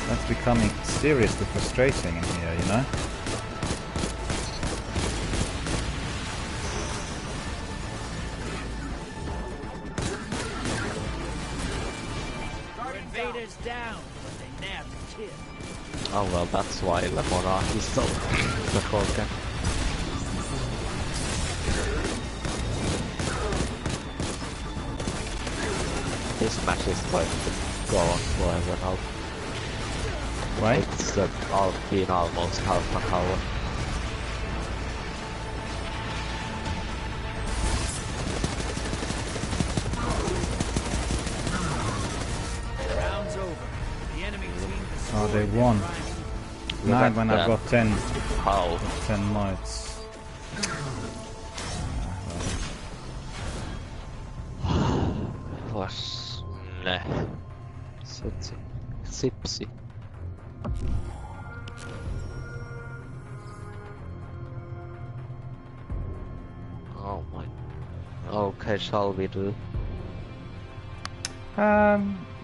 That's becoming seriously frustrating in here, you know? Our invaders down, but they nabbed the kid. Oh well, that's why the monarch is so broken. This match is going to go on forever now. Right? It's all been almost half an hour. Round's over. The enemy team Oh, they won. Now when I've got 10 How? 10 miles. Was... Nah. Sipsy. Oh my... Okay, shall we do?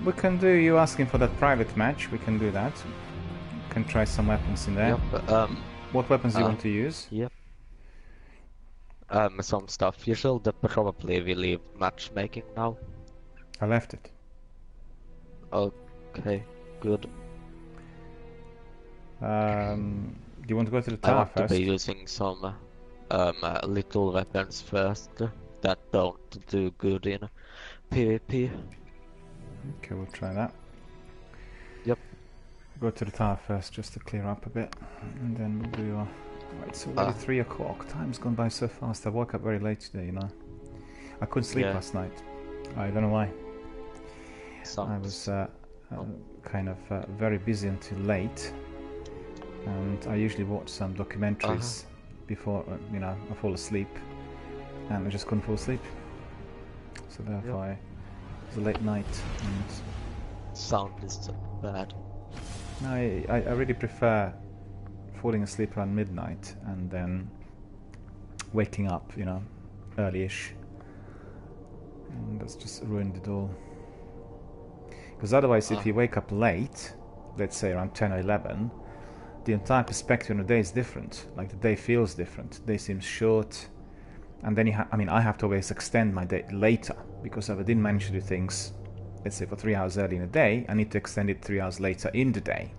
We can do, you asking for that private match, we can do that. We can try some weapons in there. Yep, What weapons do you want to use? Yep. Some stuff. You should probably leave matchmaking now. I left it. Okay, good. Do you want to go to the I tower want first? to be using some little weapons first that don't do good in PvP. Okay, we'll try that. Yep. Go to the tower first just to clear up a bit, and then we'll do our... Right, it's already 3 o'clock. Time's gone by so fast. I woke up very late today, you know. I couldn't sleep last night. I don't know why. I was kind of very busy until late, and I usually watch some documentaries before you know, I fall asleep, and I just couldn't fall asleep. So therefore, it was a late night. And sound is bad. no, I really prefer falling asleep around midnight and then waking up, you know, early-ish. And that's just ruined it all. Because otherwise, if you wake up late, let's say around 10 or 11, the entire perspective on the day is different. Like, the day feels different. The day seems short. And then I have to always extend my day later, because if I didn't manage to do things, let's say for 3 hours early in the day, I need to extend it 3 hours later in the day.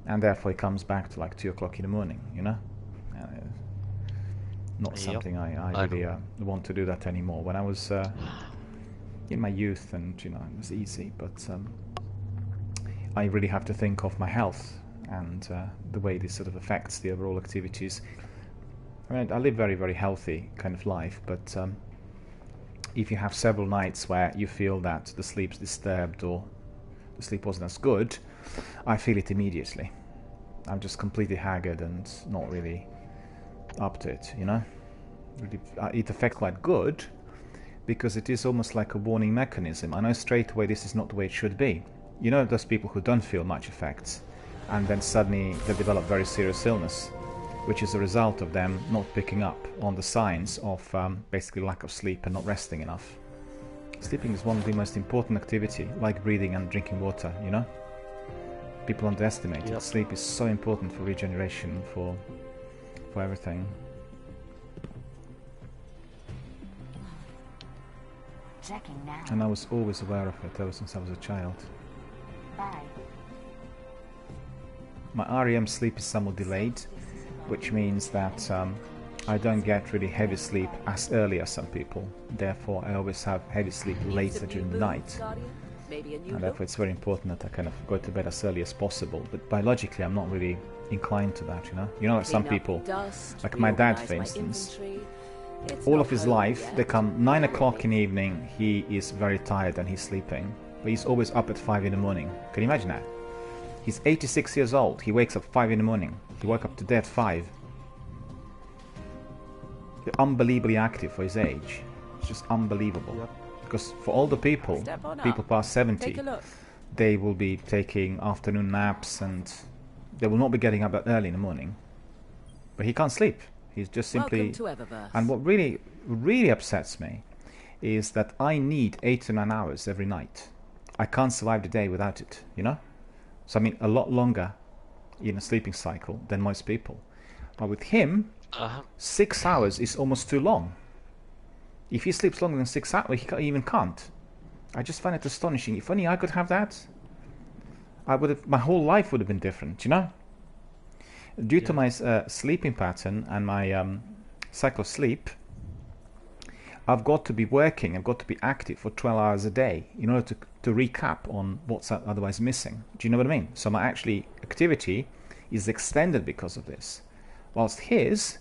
And therefore it comes back to like 2 o'clock in the morning, you know? Not something I really want to do that anymore. When I was in my youth, and you know, it was easy, but I really have to think of my health and the way this sort of affects the overall activities. I mean, I live very, very healthy kind of life, but if you have several nights where you feel that the sleep's disturbed or the sleep wasn't as good, I feel it immediately. I'm just completely haggard and not really up to it, you know? Really, it affects quite good, because it is almost like a warning mechanism. I know straight away this is not the way it should be. You know, those people who don't feel much effects, and then suddenly they develop very serious illness, which is a result of them not picking up on the signs of basically lack of sleep and not resting enough. Sleeping is one of the most important activity, like breathing and drinking water, you know? People underestimate it. Sleep is so important for regeneration, for everything. Checking now. And I was always aware of it ever since I was a child. Bye. My REM sleep is somewhat delayed, which means that I don't get really heavy sleep as early as some people. Therefore, I always have heavy sleep later during the night. And therefore, it's very important that I kind of go to bed as early as possible. But biologically, I'm not really inclined to that, you know? You know, like some people, like my dad, for instance, all of his life, they come 9 o'clock in the evening, he is very tired and he's sleeping. But he's always up at 5 in the morning. Can you imagine that? He's 86 years old, he wakes up 5 in the morning. He woke up today at 5. Unbelievably active for his age. It's just unbelievable. Yep. Because for older people, Step on people up. past 70, Take a look. they will be taking afternoon naps and they will not be getting up that early in the morning. But he can't sleep. He's just simply... Welcome to Eververse. And what really, really upsets me is that I need 8 to 9 hours every night. I can't survive the day without it, you know? So I mean, a lot longer in a sleeping cycle than most people. But with him, 6 hours is almost too long. If he sleeps longer than 6 hours, he even can't. I just find it astonishing. If only I could have that, I would have. My whole life would have been different, you know. Due to my sleeping pattern and my cycle of sleep, I've got to be working. I've got to be active for 12 hours a day in order to recap on what's otherwise missing. Do you know what I mean? So my actually activity is extended because of this, whilst his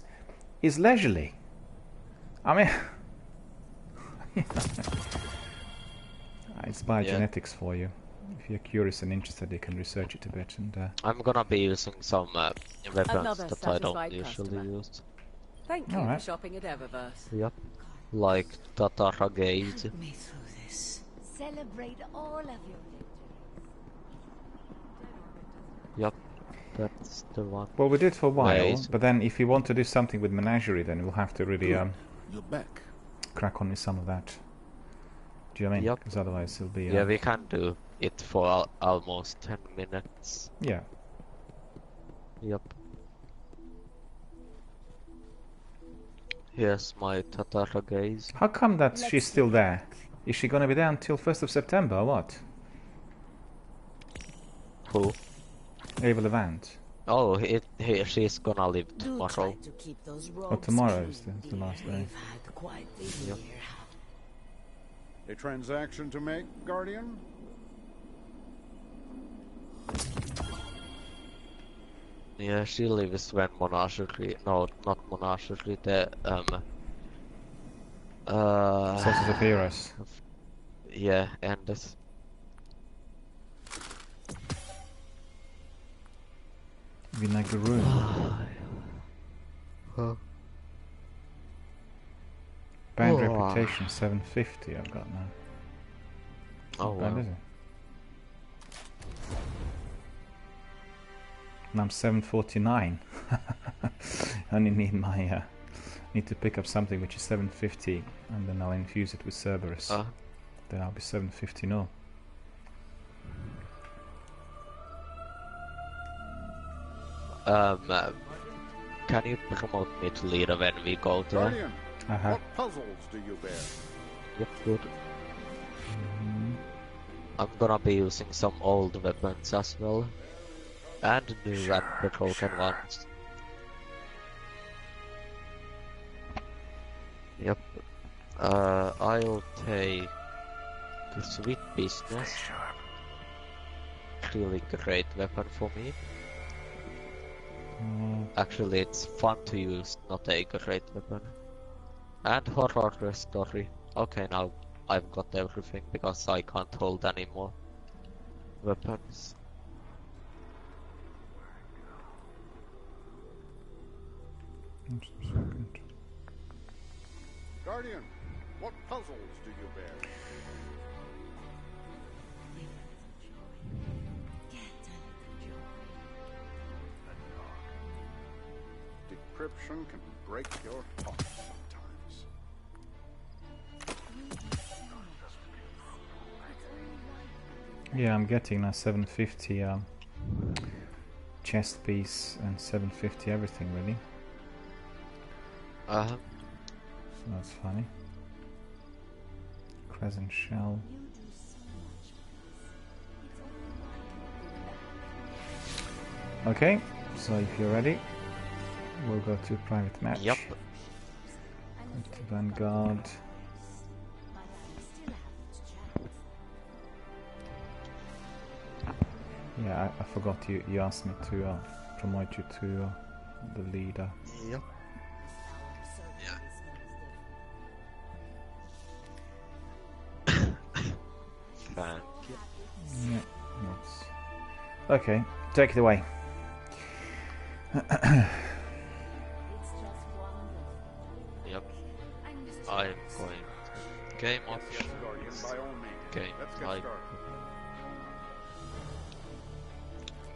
is leisurely. I mean. It's biogenetics for you. If you're curious and interested, you can research it a bit. And I'm gonna be using some weapons Another that I don't satisfied usually customer. use. Thank you Alright. for shopping at Eververse. Yep. Like Tatara Gate. Me through this. Celebrate all of your victories. Yep. That's the one. well, we did for a while, Right. but then if you want to do something with menagerie, then we'll have to really You're back. crack on with some of that. Do you know what I mean? Yep. Because otherwise it'll be... Yeah, we can do it for almost 10 minutes. yeah. Yep. Here's my Tatara gaze. How come that she's still there? Is she going to be there until 1st of September or what? Who? Ava Levant. Oh, she's gonna leave Do try tomorrow. to keep those Or robes tomorrow clean, is the dear. last day. We've had quite the Yep. year. A transaction to make, Guardian? Yeah, she leaves when Monastery. No, not Monastery. The Sources of Heroes. yeah, and this. Vinagaroon. Huh. Band Oh. reputation 750 I've got now. Oh Not bad, wow. is it? And I'm 749. I only need my need to pick up something which is 750 and then I'll infuse it with Cerberus. Then I'll be 750 no. Can you promote me to leader when we go there? Guardian, Uh-huh. what puzzles do you bear? Yep, good. I'm gonna be using some old weapons as well. And new and broken ones. Yep. I'll take the Sweet Business. Really great weapon for me. Actually, it's fun to use, not a great weapon. And Horror Story. Okay, now I've got everything because I can't hold any more weapons. Just a second. Guardian, what puzzles do you bear? Decryption can break your heart sometimes. Yeah, I'm getting now 750 chest piece and 750 everything really. So that's funny. Crescent shell. Okay, so if you're ready, we'll go to private match. Yep. To Vanguard. Yeah, I forgot you asked me to promote you to the leader. Yep. Thank you. Yeah, that's... Okay, take it away. Yep. I'm going to game option. Guardian. get like started.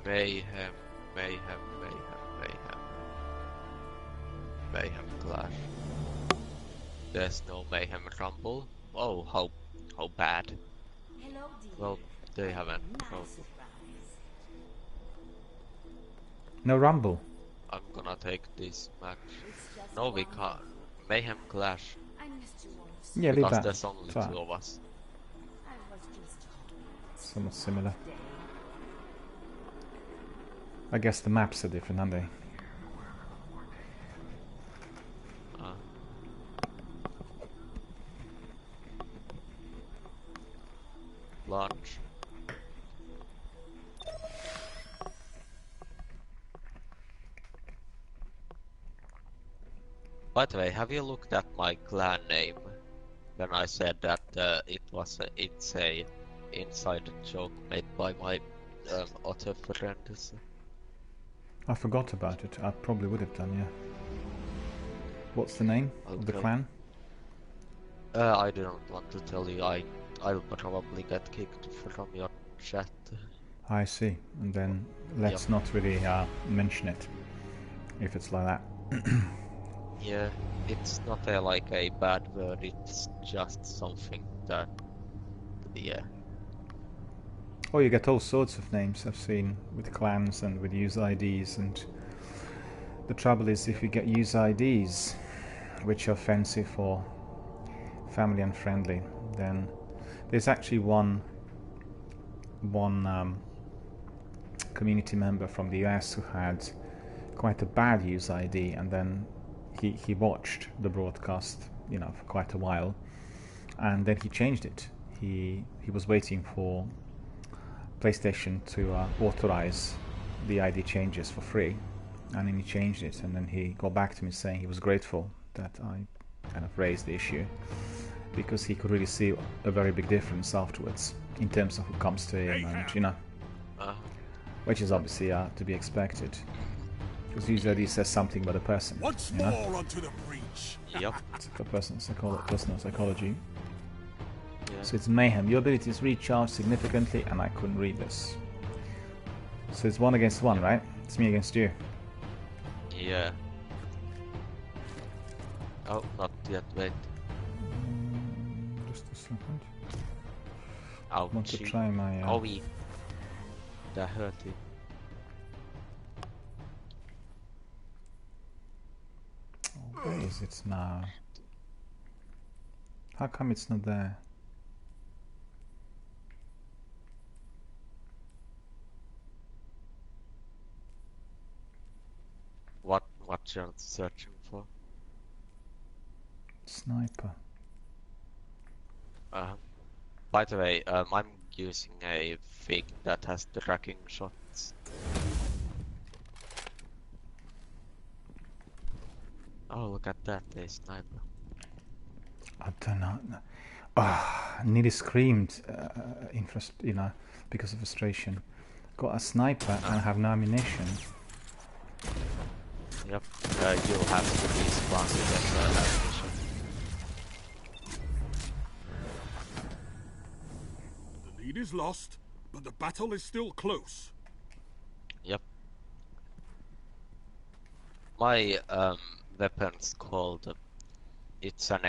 mayhem, mayhem clash. There's no mayhem rumble. Oh, how bad. Hello, dear. Well, they haven't. Nice Oh, surprise. No rumble. I'm gonna take this match. It's just No, we one can't. Mayhem clash. I missed you once. Yeah, leave Because that. there's only Fine. 2 of us. I was just Somewhat similar. day. I guess the maps are different, aren't they? Uh, launch. By the way, have you looked at my clan name? When I said that it's a inside joke made by my author friends. I forgot about it. I probably would have done, yeah. What's the name of the Okay. clan? I don't want to tell you. I'll probably get kicked from your chat. I see. And then let's Yep. not really mention it if it's like that. Yeah, it's not like a bad word. It's just something that, yeah. Oh, you get all sorts of names I've seen with clans and with user IDs, and the trouble is if you get user IDs which are fancy for family and friendly, then there's actually one community member from the US who had quite a bad user ID, and then he watched the broadcast, you know, for quite a while, and then he changed it. He was waiting for PlayStation to authorize the ID changes for free, and then he changed it, and then he got back to me saying he was grateful that I kind of raised the issue, because he could really see a very big difference afterwards in terms of who comes to him, and you know, which is obviously to be expected, because user ID says something about a person. Once you know? more onto the breach. Yep. It's for personal psychology. Yeah. So it's mayhem. Your abilities recharge significantly, and I couldn't read this. So it's 1 against 1, right? It's me against you. Yeah. Oh, not yet. Wait. Just a second. Ouchie. I want to try my. Oh, that hurt you. Where is it now? How come it's not there? What you're searching for? Sniper. By the way, I'm using a fig that has tracking shots. Oh, look at that, a sniper. I don't know. Nearly screamed, you know, because of frustration. Got a sniper and I have no ammunition. Yep, you'll have to respawn with that ammunition. The lead is lost, but the battle is still close. Yep. My weapon's called. It's an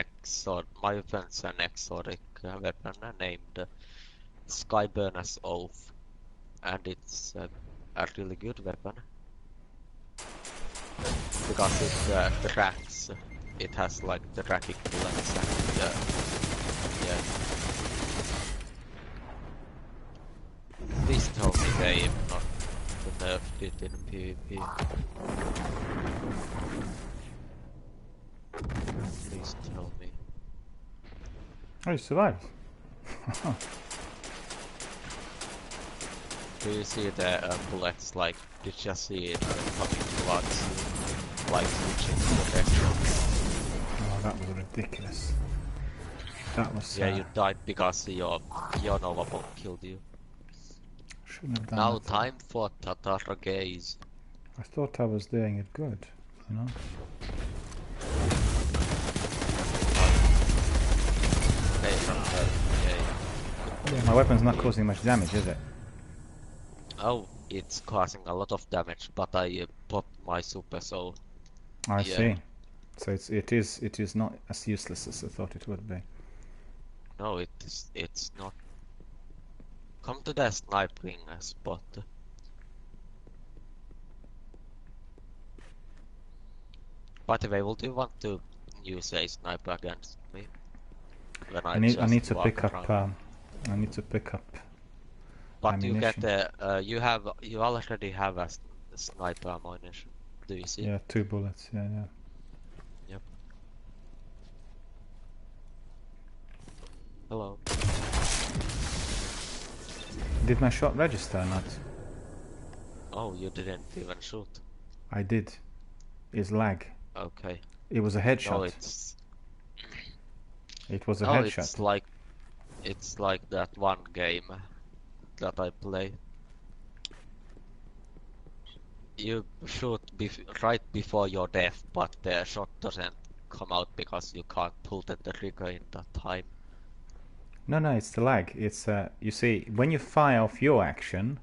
my weapon's an exotic weapon named Skyburner's Oath, and it's a really good weapon because it tracks. It has like the tracking bullets and yeah. Please tell me they not nerfed it in PvP. Please tell me. Oh, you survived. Do you see the bullets, like, did you see it coming towards you, like switching directions? Oh, that was ridiculous. That was Yeah, you died because your Nova bomb killed you. shouldn't have done Now that. time for Tatar gaze. I thought I was doing it good, you know. Hey, from the Yeah, my weapon's not causing much damage, is it? Oh, it's causing a lot of damage, but I popped my super, so I yeah. see. So it is not as useless as I thought it would be. No, it's not. Come to the sniping spot. By the way, would you want to use a sniper against me? When I need to walk pick around? up. I need to pick up. But you ammunition. get you already have a sniper ammunition. Do you see? Yeah, 2 bullets. Yeah, yeah. Yep. Hello. Did my shot register or not? Oh, you didn't even shoot. I did. It's lag. Okay. It was a headshot. No, it's It was a no, headshot. it's like that one game that I play. You shoot right before your death, but the shot doesn't come out because you can't pull the trigger in that time. No, it's the lag. It's you see, when you fire off your action,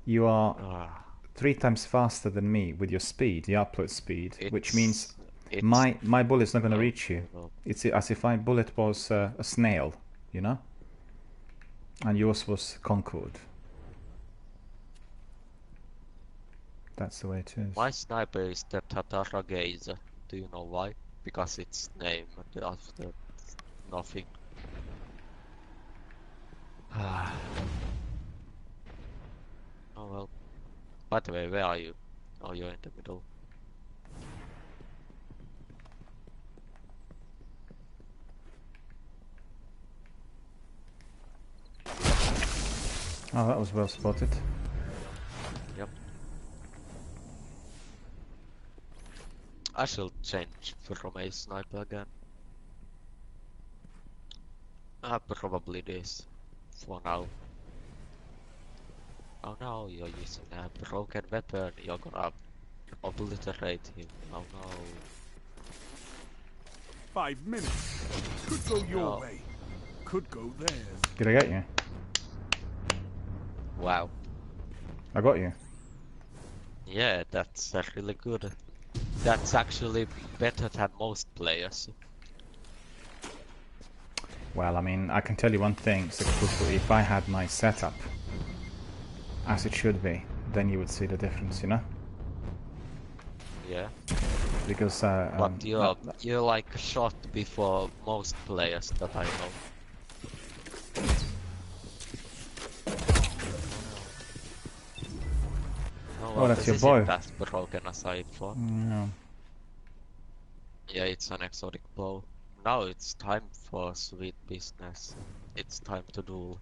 you are 3 times faster than me with your speed, the upload speed, which means my bullet's not going to reach you. It's as if my bullet was a snail, you know, and yours was Concord. That's the way it is. My sniper is the Tatara Gaze. Do you know why? Because it's named after nothing. Oh well. By the way, where are you? Oh, you're in the middle. Oh, that was well spotted. Yep. I shall change from a sniper again. Probably this for now. Oh no, you're using a broken weapon. You're gonna obliterate him. Oh no. 5 minutes. Could go your No. way. Could go theirs. Did I get you? Wow. I got you. Yeah, that's really good. That's actually better than most players. Well, I mean, I can tell you one thing, Sikufu, if I had my setup as it should be, then you would see the difference, you know? Yeah. Because But you're like shot before most players that I know. Oh, that's your boy. That's broken as I thought. Yeah. Yeah, it's an exotic bow. Now it's time for sweet business. It's time to do.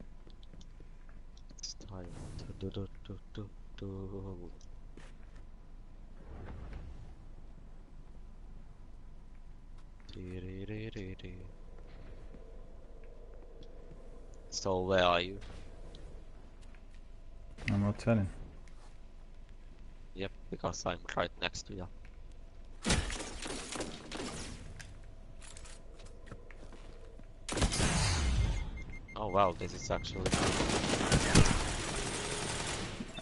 It's time to do. So where are you? I'm not telling. Yep, because I'm right next to you. Oh wow, this is actually...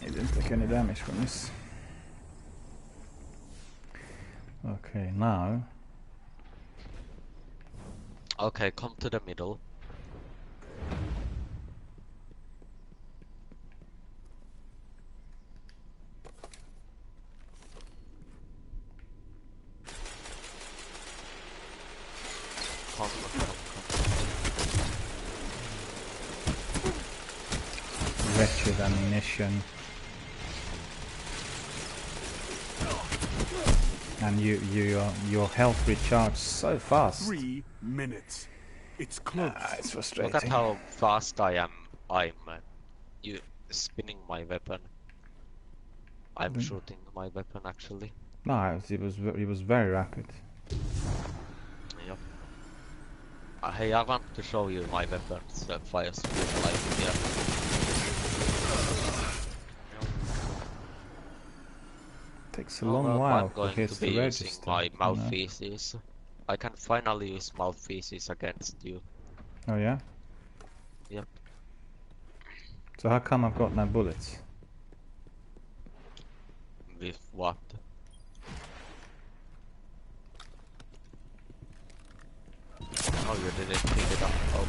I didn't take any damage from this. Okay, now... Okay, come to the middle. Come. Wretched ammunition. And your health recharged so fast. 3 minutes. It's close. It's frustrating. Look at how fast I am. I'm you spinning my weapon. I'm shooting my weapon actually. No, it was very rapid. Yep. Hey, I want to show you my weapon's fire speed like here. Takes a long while I'm going for it to be to using register. my you know? mouthpieces. I can finally use mouthpieces against you. Oh yeah? Yep. So how come I've got no bullets? With what? Oh, you didn't pick it up. Oh.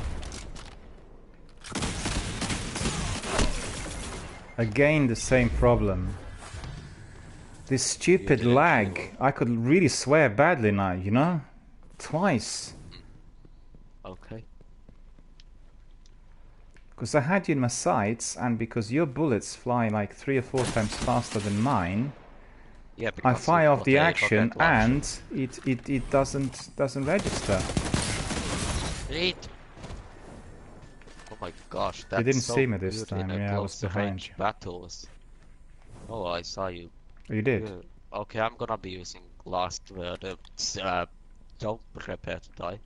Again, the same problem. This stupid lag. I could really swear badly now, you know? Twice. Okay. Because I had you in my sights, and because your bullets fly like 3 or 4 times faster than mine, Yeah, I fire off the action and it doesn't register. Eight. Oh my gosh, that's You didn't so see me this good time, in a yeah, I was close behind range you. battles. Oh, I saw you. Oh, you did? Yeah. Okay, I'm gonna be using last word. Don't prepare to die.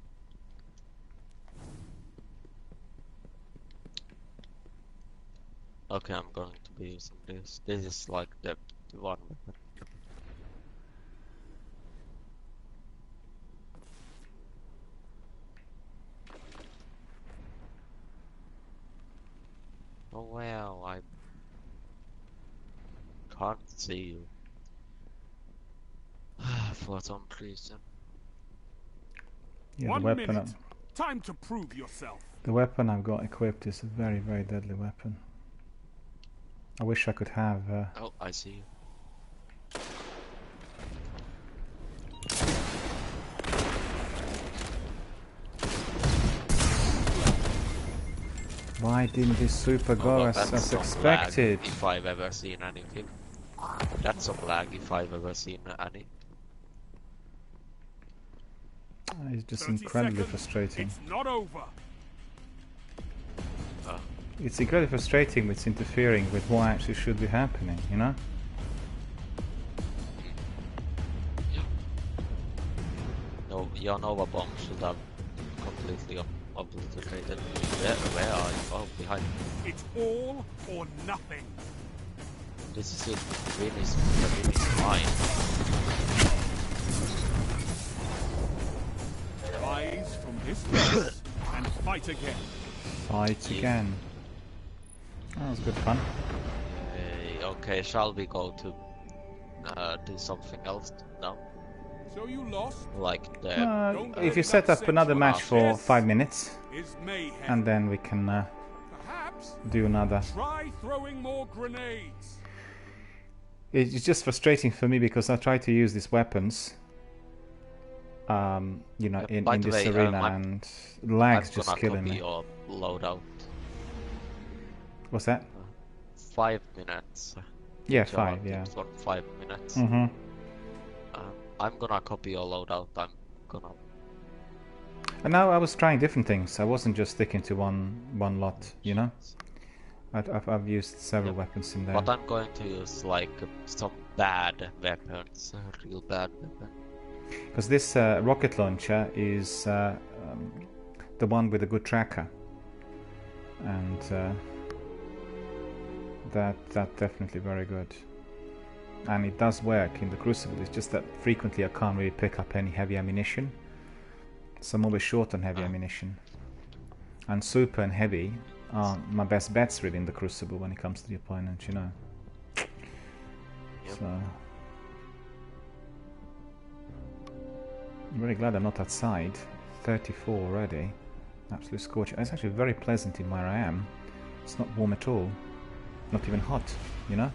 Okay, I'm going to be using this. This is like the one weapon. Oh wow, I can't see you. For some reason. Yeah, 1 minute. Time to prove yourself. The weapon I've got equipped is a very, very deadly weapon. I wish I could have... Oh, I see you. Why didn't this super go as expected? Lag if I've ever seen anything. That's some lag if I've ever seen any. It's just incredibly frustrating. It's not over. It's incredibly frustrating with interfering with what actually should be happening, you know? No, your Nova bomb should have completely obliterated. Where are you? Oh, behind. It's all or nothing. This is it. The win is mine. Rise from this place and fight again. Fight again. That was good fun. Okay, shall we go to do something else now? So you lost? Like the... If you set up another match for 5 minutes, Is mayhem. and then we can Perhaps do another. try throwing more grenades. It's just frustrating for me because I try to use these weapons, you know, in this arena, and lag's just killing me. Your loadout. What's that? 5 minutes. Yeah, 5, yeah. For 5 minutes. Mm-hmm. I'm gonna copy your loadout. I'm gonna... And now I was trying different things. I wasn't just sticking to one lot, you know? I've used several weapons in there. But I'm going to use like some bad weapons, real bad weapon. Because this rocket launcher is the one with a good tracker, and that's definitely very good. And it does work in the Crucible. It's just that frequently I can't really pick up any heavy ammunition, so I'm always short on heavy ammunition. And super and heavy are my best bets really in the Crucible when it comes to the opponent, you know. Yep. So I'm really glad I'm not outside. 34 already. Absolute scorching. It's actually very pleasant in where I am. It's not warm at all. Not even hot, you know?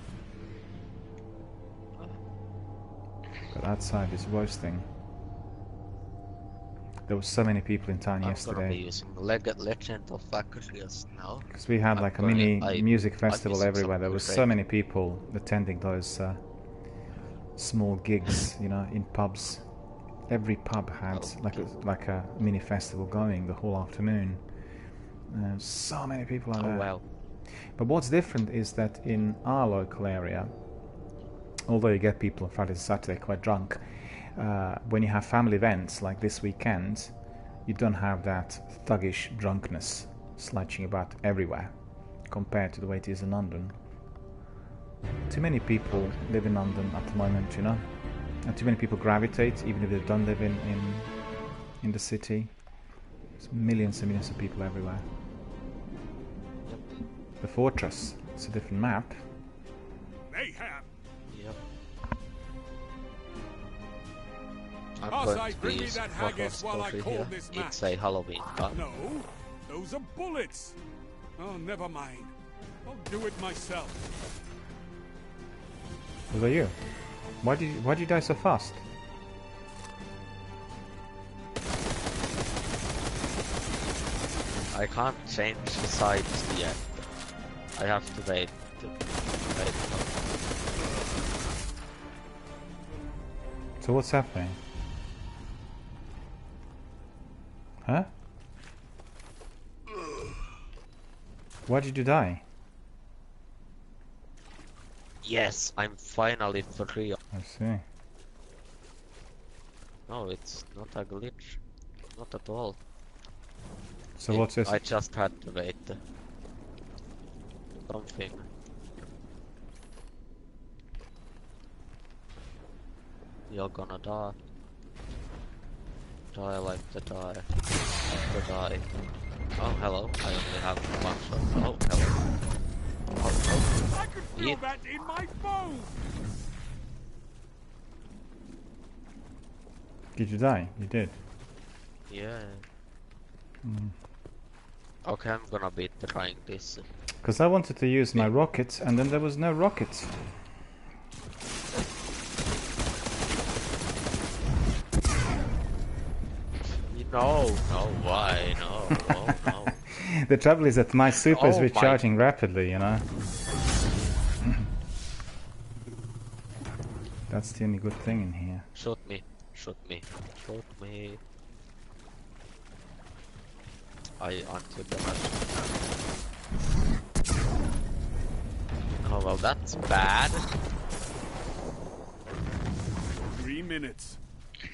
But outside is roasting. There were so many people in town yesterday. I'm gonna be using Legend of Aquarius now. Because we had like a mini music festival everywhere. There were so many people attending those small gigs, you know, in pubs. Every pub had like a mini festival going the whole afternoon. So many people are there. Oh wow. But what's different is that in our local area, although you get people on Friday and Saturday quite drunk, when you have family events like this weekend, you don't have that thuggish drunkenness slouching about everywhere compared to the way it is in London. Too many people live in London at the moment, you know, and too many people gravitate even if they don't live in the city. There's millions and millions of people everywhere. the fortress. It's a different map. Mayhem. Yep. I'm Our going side, to bring me use that haggis while I coffee call here. this match. It's a Halloween gun. No, those are bullets. Oh, never mind. I'll do it myself. Who are you? Why did you die so fast? I can't change the sides yet. I have to wait. So what's happening? Huh? Why did you die? Yes, I'm finally free. I see. No, it's not a glitch. Not at all. So what's this? I just had to wait. Something. You're gonna die. Die like to die. Like to die. Oh, hello. I only have one shot. Oh, hello. I could feel Eat. that in my bones. Did you die? You did. Yeah. Okay, I'm gonna be trying this. Because I wanted to use my rockets, and then there was no rockets. No, why? No. The trouble is that my super is Oh my- recharging rapidly, you know. That's the only good thing in here. Shoot me. I until the match. Oh well, that's bad. 3 minutes.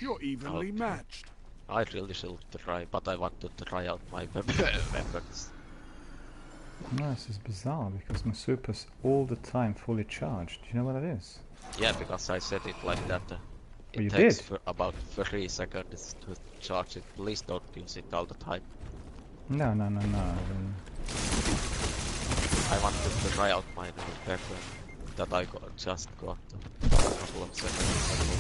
You're evenly Okay. matched. I really should try, but I want to try out my weapons. No, this is bizarre because my super's all the time fully charged. Do you know what that is? Yeah, because I said it like that. It you takes did? for about 3 seconds to charge it. Please don't use it all the time. No. I wanted to try out my new weapon that I just got a couple of seconds ago.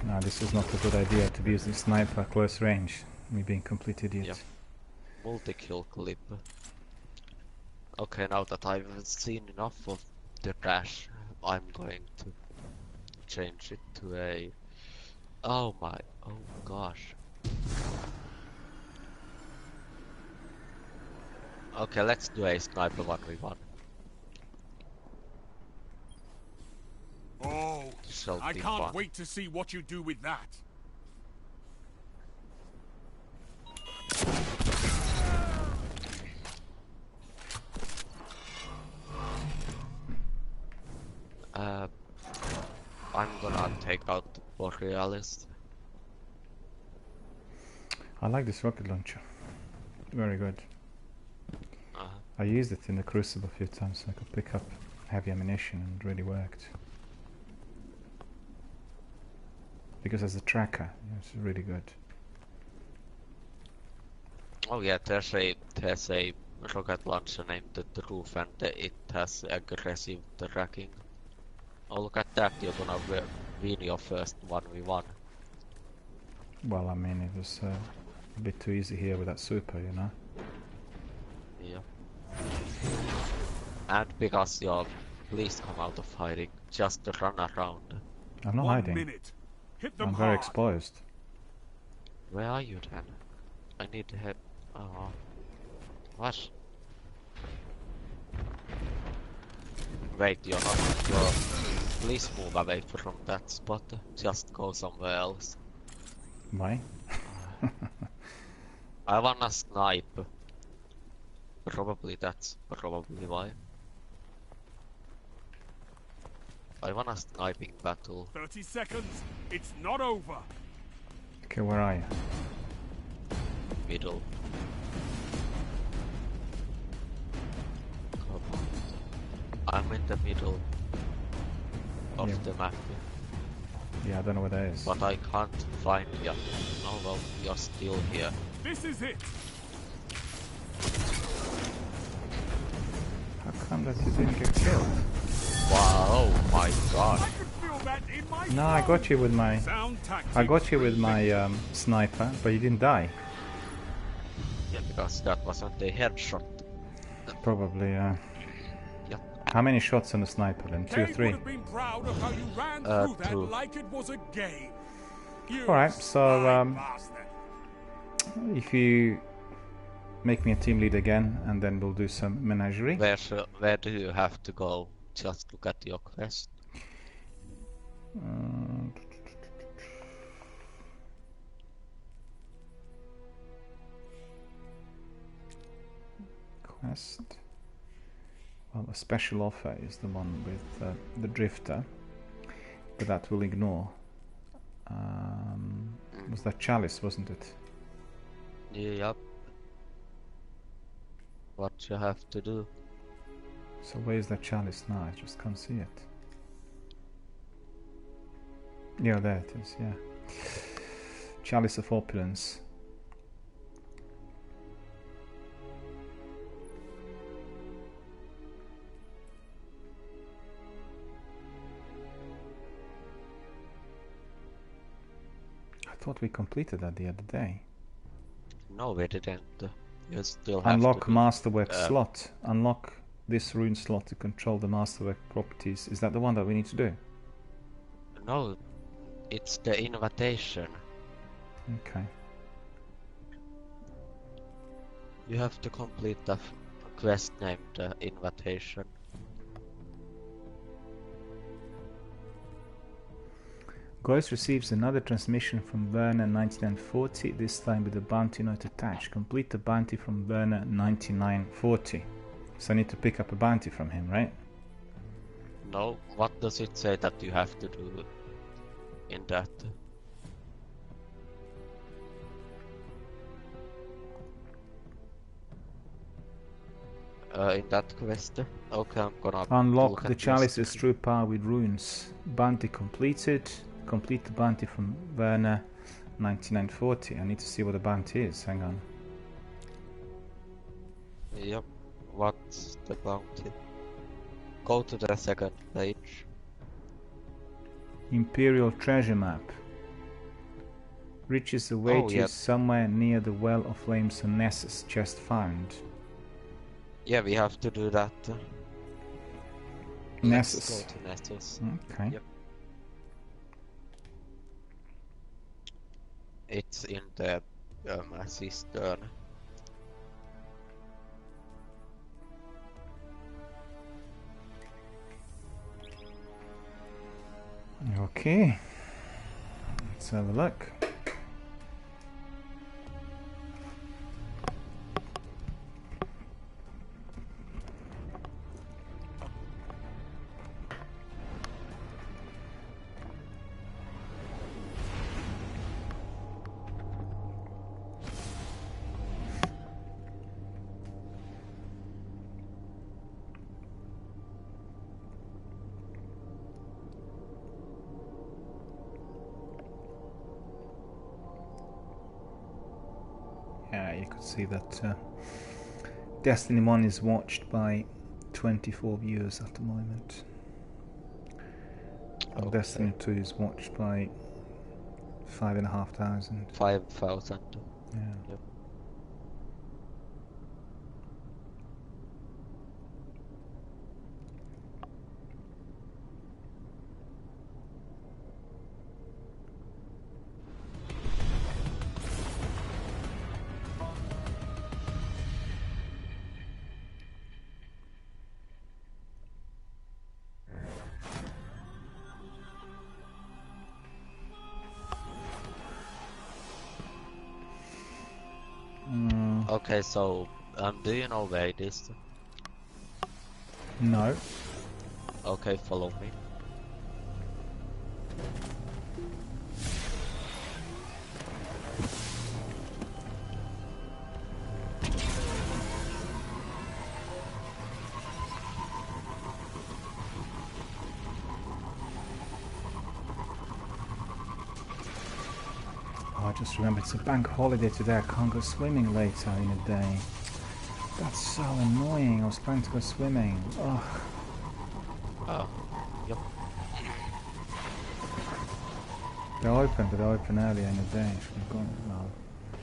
No, this is not a good idea to be using sniper at close range. Me being complete idiot. Yep. Multi-kill clip. Okay, now that I've seen enough of the dash, I'm going to change it to a... Oh gosh. Okay, let's do a sniper 1v1. Oh, Shall I be can't fun. wait to see what you do with that. I'm gonna take out the Borealis. I like this rocket launcher. Very good. I used it in the Crucible a few times so I could pick up heavy ammunition and it really worked. Because as a tracker, it's really good. Oh yeah, there's a rocket launcher named the Roof and it has aggressive tracking. Oh look at that, you're gonna win your first 1v1. Well, I mean, it was a bit too easy here with that super, you know? Yeah. And because your police come out of hiding, just run around. I'm not 1 hiding. minute. Hit them I'm hard. very exposed. Where are you then? I need to help. Oh. What? Wait, you're not. Please move away from that spot. Just go somewhere else. Why? I wanna snipe. Probably that's probably why. I want a sniping battle. 30 seconds. It's not over. Okay, where are you? Middle. Come on. I'm in the middle of Yeah. the map, Yeah, I don't know where that is. but I can't find you. Oh well, you're still here. This is it. time that you didn't get killed. Wow, oh my god. I could feel that in my No, I got you with my... sound tactics. I got you with my sniper, but you didn't die. Yeah, because that wasn't a headshot. Probably, Yeah. How many shots on the sniper then? 2 or Kate 3? would have been proud of how you ran through that 2. like it was a game. You Alright, so spy bastard. if you make me a team lead again, and then we'll do some menagerie. Where do you have to go? Just look at your quest. Quest. Well, a special offer is the one with the drifter, but that will ignore. Was that chalice, wasn't it? Yep. What you have to do? So where's that chalice now? I just can't see it. Yeah, there it is, yeah. Chalice of Opulence. I thought we completed that the other day. No, we didn't. You still have Unlock to do, Masterwork slot. Unlock this rune slot to control the Masterwork properties. Is that the one that we need to do? No, it's the invitation. Okay. You have to complete the quest named invitation. Ghost receives another transmission from Werner 9940, this time with a bounty note attached. Complete the bounty from Werner 9940. So I need to pick up a bounty from him, right? No, what does it say that you have to do in that? In that quest? Okay, I'm gonna Unlock look the at this. chalice's true power with runes. Bounty completed. Complete the bounty from Werner 9940. I need to see what the bounty is. Hang on. Yep. What's the bounty? Go to the second page. Imperial treasure map. Riches await you yep. somewhere near the Well of Flames and Nessus, just found. Yeah, we have to do that. Nessus. Let's go to Nessus. Okay. Yep. It's in the cistern. Okay. Let's have a look. Yeah, you could see that Destiny 1 is watched by 24 viewers at the moment. And Okay. Destiny 2 is watched by 5,500. 5,000. Yeah. Yep. Okay, so do you know where it is? No. Okay, follow me. Oh, I just remembered it's a bank holiday today. I can't go swimming later in the day. That's so annoying. I was trying to go swimming. Oh. Oh, yep. They're open, but they're open earlier in the day. Should we go? No.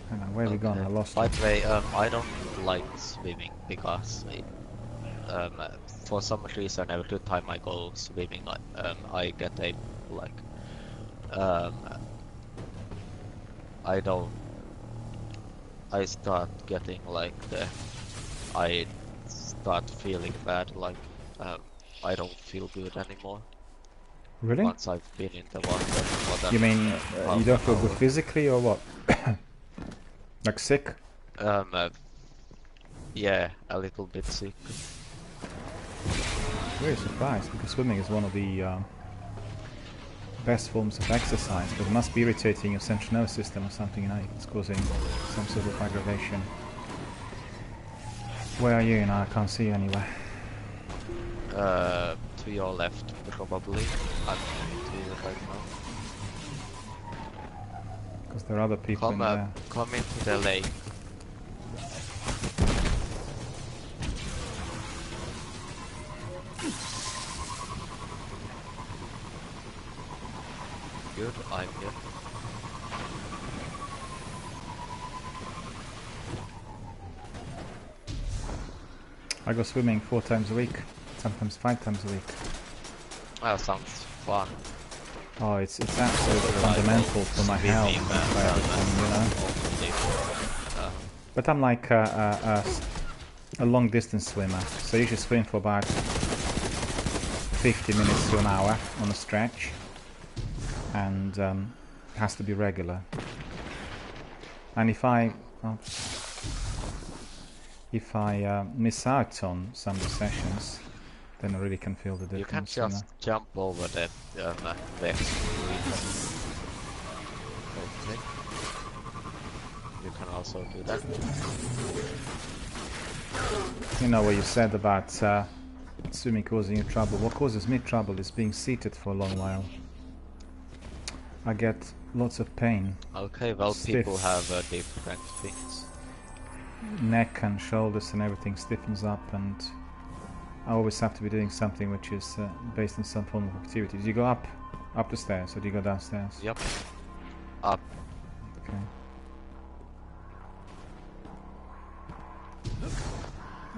Hang on, where are we gone? I lost By it. the way, I don't like swimming because for some reason every time I go swimming, I get a like I start getting like I start feeling bad, like I don't feel good anymore. Really? Once I've been in the water more than You mean you don't feel good hour. physically or what? Like sick? Yeah, a little bit sick. Really surprised because swimming is one of the best forms of exercise, but it must be irritating your central nervous system or something, you know, it's causing some sort of aggravation. Where are you now? I can't see you anywhere. To your left, probably. I'm to you right now. Because there are other people in there. Come into the lake. Good, I'm here. I go swimming 4 times a week, sometimes 5 times a week. That sounds fun. Oh, it's absolutely fundamental for my health and for everything, you know. But I'm like a long distance swimmer, so I usually swim for about 50 minutes to an hour on a stretch, and it has to be regular. And if I miss out on some of the sessions, then I really can feel the difference. You can just jump over the next okay. You can also do that. You know what you said about swimming causing you trouble. What causes me trouble is being seated for a long while. I get lots of pain. Okay, well, Stiff. people have different things. Neck and shoulders and everything stiffens up, and I always have to be doing something which is based on some form of activity. Do you go up the stairs, or do you go downstairs? Yep. Up. Okay.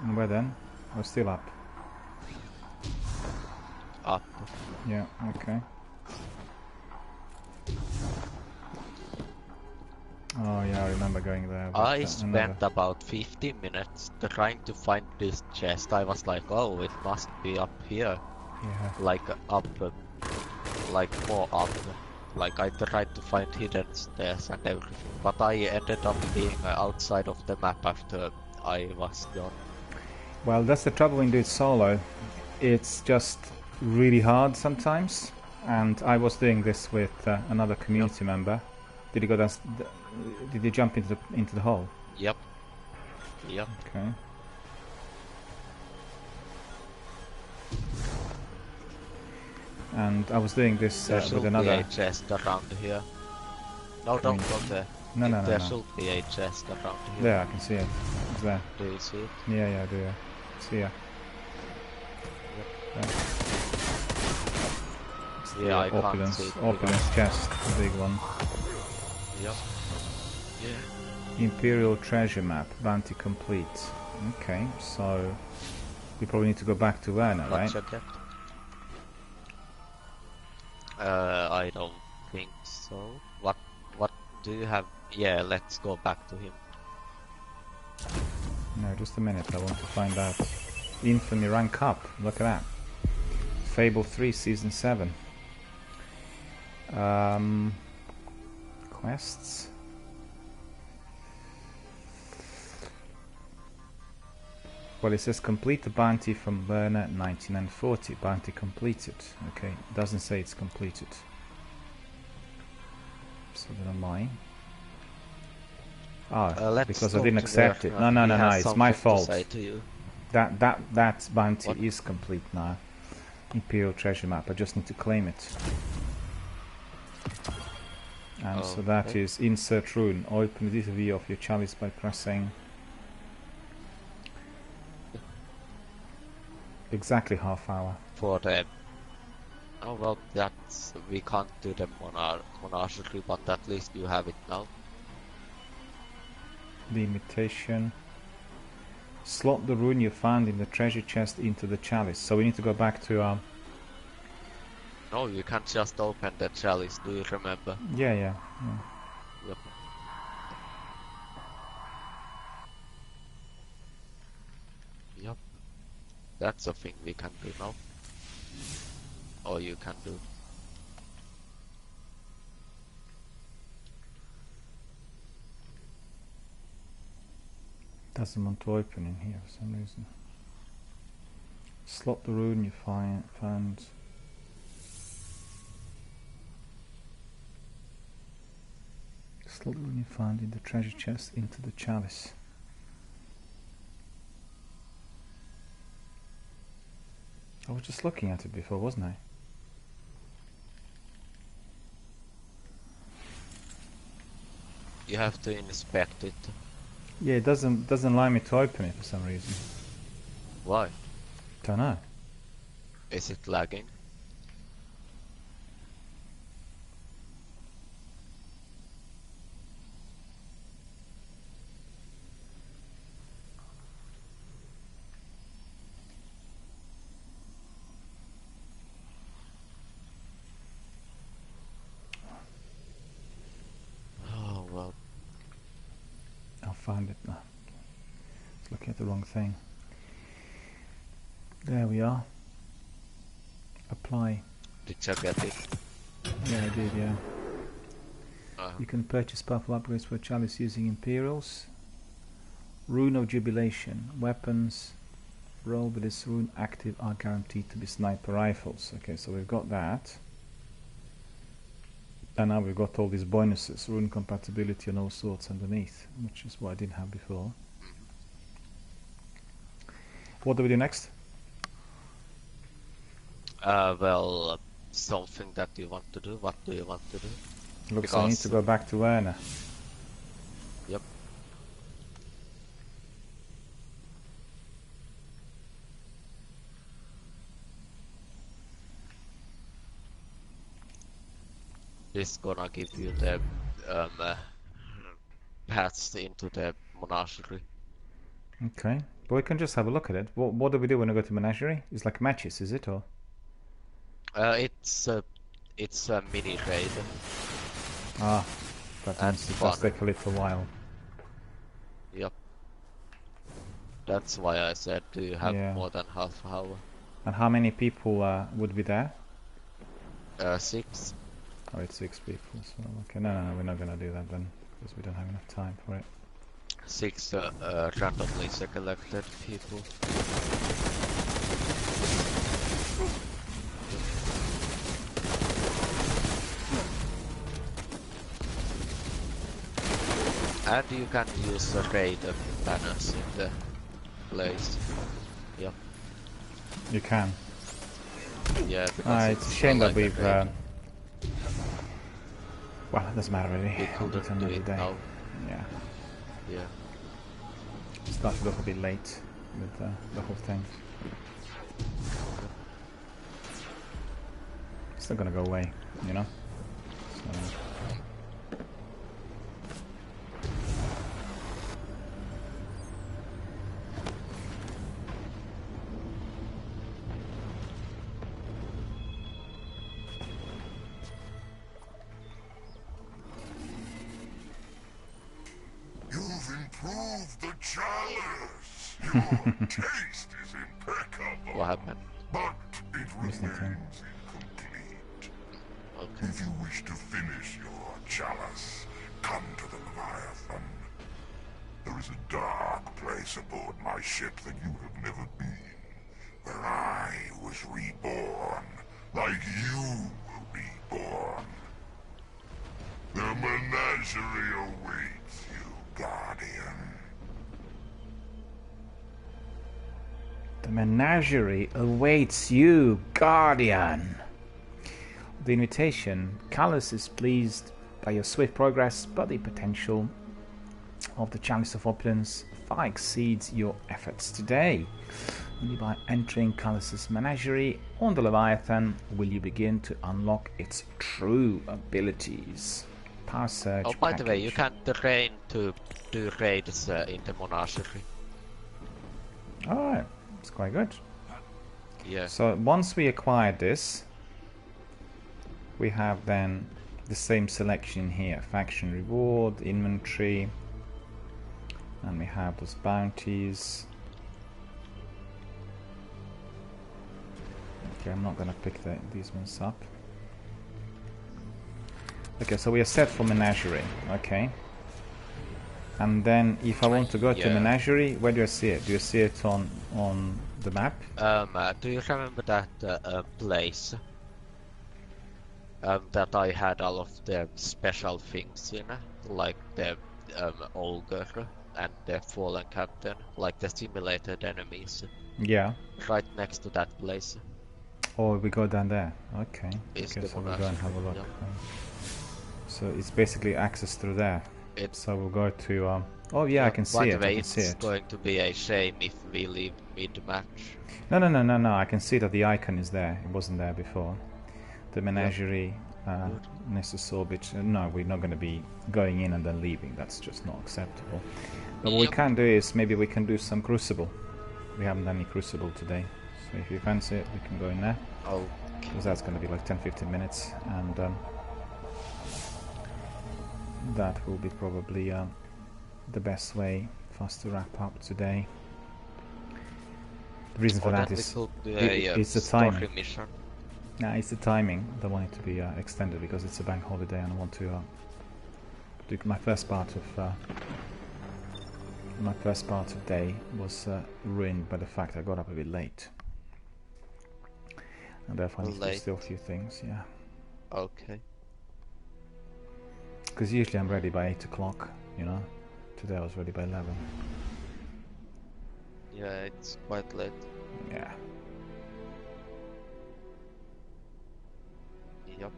And where then? Oh, still up. Up. Yeah, okay. Oh yeah, I remember going there. I spent about 15 minutes trying to find this chest. I was like, oh, it must be up here. Yeah. Like up, like more up. Like I tried to find hidden stairs and everything, but I ended up being outside of the map after I was gone. Well, that's the trouble when you do it solo. It's just really hard sometimes, and I was doing this with another community member. Did you go down? Did you jump into the hole? Yep. Yep. Okay. And I was doing this with another. There should be a chest around here. No, don't go there. No. There should be a chest around here. There, I can see it. It's there. Do you see it? Yeah, I do. Yeah. See ya. Yep. There. Yeah, I can't opulence, see it. opulence chest, the big one. Yep. Yeah. Imperial treasure map, bounty complete. Okay, so we probably need to go back to Werner, right? I don't think so. What do you have? Yeah, let's go back to him. No, just a minute, I want to find out. Infamy rank up, look at that. Fable 3 Season 7. Quests. Well, it says complete the bounty from Werner 1940. Bounty completed. Okay, it doesn't say it's completed. So then am I. Ah, because I didn't accept it. No, it's my fault. That bounty is complete now. Imperial treasure map. I just need to claim it. And so that is insert rune. Open this view of your chalice by pressing Exactly half hour. For the... Oh well, that's... we can't do the Monastery, but at least you have it now. The invitation. Slot the rune you found in the treasure chest into the chalice. So we need to go back to... No, you can't just open the chalice, do you remember? Yeah. Yep. Yep. That's a thing we can do now. Or you can do. Doesn't want to open in here for some reason. Slot the rune you found. Slot the rune you found in the treasure chest into the chalice. I was just looking at it before, wasn't I? You have to inspect it. Yeah, it doesn't allow me to open it for some reason. Why? Don't know. Is it lagging? Oh well. I'll find it now. It's looking at the wrong thing. There we are. Apply. Did you get it? Yeah, I did, yeah. You can purchase powerful upgrades for chalice using Imperials. Rune of Jubilation. Weapons roll with this rune active are guaranteed to be sniper rifles. Okay, so we've got that. And now we've got all these bonuses. Rune compatibility and all sorts underneath, which is what I didn't have before. What do we do next? Well, something that you want to do. What do you want to do? Looks like I need to go back to Werner. Yep. This gonna give you the paths into the monastery. Okay, but we can just have a look at it. What do we do when we go to Menagerie? It's like matches, is it, or? It's a mini raid. Ah, that means it does take a little while. Yep. That's why I said, do you have more than half an hour? And how many people would be there? 6. Oh, it's 6 people. So okay, no, we're not gonna do that then, because we don't have enough time for it. 6 randomly selected people. And you can use the raid banners in the place. Yep. You can. Yeah, because it's a shame that we've... raid. well, it doesn't matter really. We We'll do it couldn't do another it day. now. Yeah. Yeah. Started off a bit late with the whole thing. It's not gonna go away, you know? So, You've improved the chalice. Your taste is impeccable. What happened? But it remains incomplete. Okay. If you wish to finish your chalice, come to the Leviathan. There is a dark place aboard my ship that you have never been, where I was reborn, like you will be born. The menagerie awaits you, Guardian. the menagerie awaits you, Guardian. The invitation. Callus is pleased by your swift progress, but the potential of the Chalice of Opulence far exceeds your efforts today. Only by entering Callus's menagerie on the Leviathan will you begin to unlock its true abilities. Power Surge Oh, by the way, you package. can't train to do raids in the Monastery. Alright, it's quite good. Yeah. So once we acquire this, we have then the same selection here. Faction reward, inventory, and we have those bounties. Okay, I'm not gonna pick these ones up. Okay, so we are set for Menagerie, okay. And then if I want to go to Menagerie, where do I see it? Do you see it on the map? Do you remember that place? That I had all of the special things in, like the ogre and the fallen captain, like the simulated enemies. Yeah. Right next to that place. Oh, we go down there. Okay. Is Okay, the so we'll go Monastery, and have a look. yeah. So it's basically access through there. So we'll go to. Oh yeah, I can see by it. the way, I can see it's it. going to be a shame if we leave mid-match. No. I can see that the icon is there. It wasn't there before. The menagerie, Nessus no, we're not going to be going in and then leaving. That's just not acceptable. But what we can do is maybe we can do some Crucible. We haven't done any Crucible today. So if you fancy it, we can go in there. Oh. Because that's going to be like 10-15 minutes. And that will be probably the best way for us to wrap up today. The reason for that is it's the timing. Nah, it's the timing. I don't want it to be extended because it's a bank holiday and I want to do my first part of day was ruined by the fact I got up a bit late. And therefore I need to do still a few things, yeah. Okay. Because usually I'm ready by 8 o'clock, you know. Today I was ready by 11. Yeah, it's quite late. Yeah. Yep.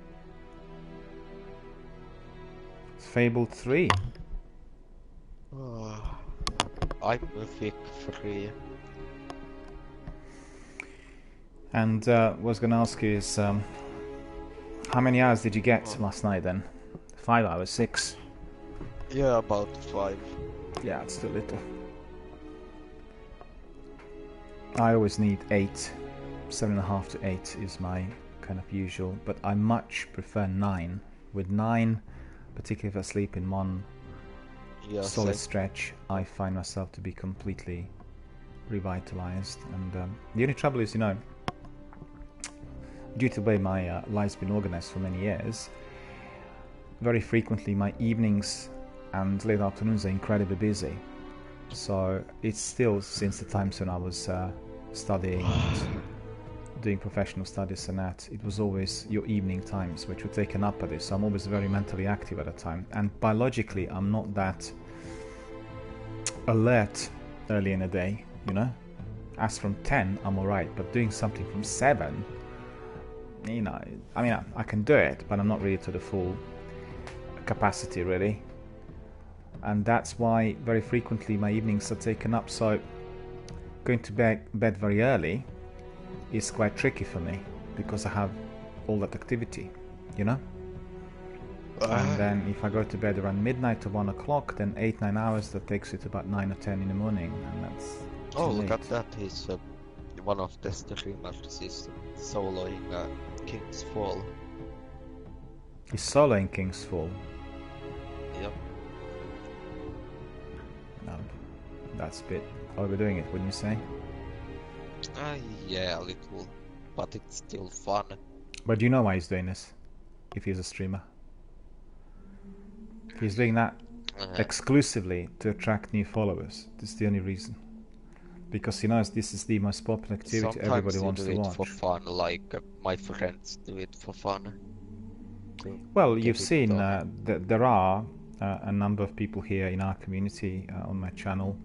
Fable 3. I'm Mythic 3. And what I was going to ask you is, how many hours did you get last night then? 5 hours, 6? Yeah, about 5. Yeah, it's still little. I always need 8. 7.5 to 8 is my kind of usual, but I much prefer 9. With 9, particularly if I sleep in one solid stretch, I find myself to be completely revitalized. And the only trouble is, you know, due to the way my life's been organized for many years, very frequently my evenings and late afternoons are incredibly busy. So it's still since the times when I was studying and doing professional studies and that, it was always your evening times which were taken up by this. So I'm always very mentally active at that time. And biologically, I'm not that alert early in the day, you know. As from 10, I'm alright, but doing something from 7, you know, I mean, I can do it, but I'm not really to the full capacity, really. And that's why very frequently my evenings are taken up. So going to bed very early is quite tricky for me because I have all that activity, you know. And then if I go to bed around midnight or 1 o'clock, then 8-9 hours, that takes it to about 9 or 10 in the morning, and that's look at that. He's one of the streamers is soloing King's Fall. He's soloing King's Fall. Yep. No, that's a bit overdoing it, wouldn't you say? Yeah, a little, but it's still fun. But do you know why he's doing this? If he's a streamer, he's doing that exclusively to attract new followers. That's the only reason. Because he knows this is the most popular activity everybody wants to watch. For fun, like my friends do it for fun. Well, you've seen that there are a number of people here in our community on my channel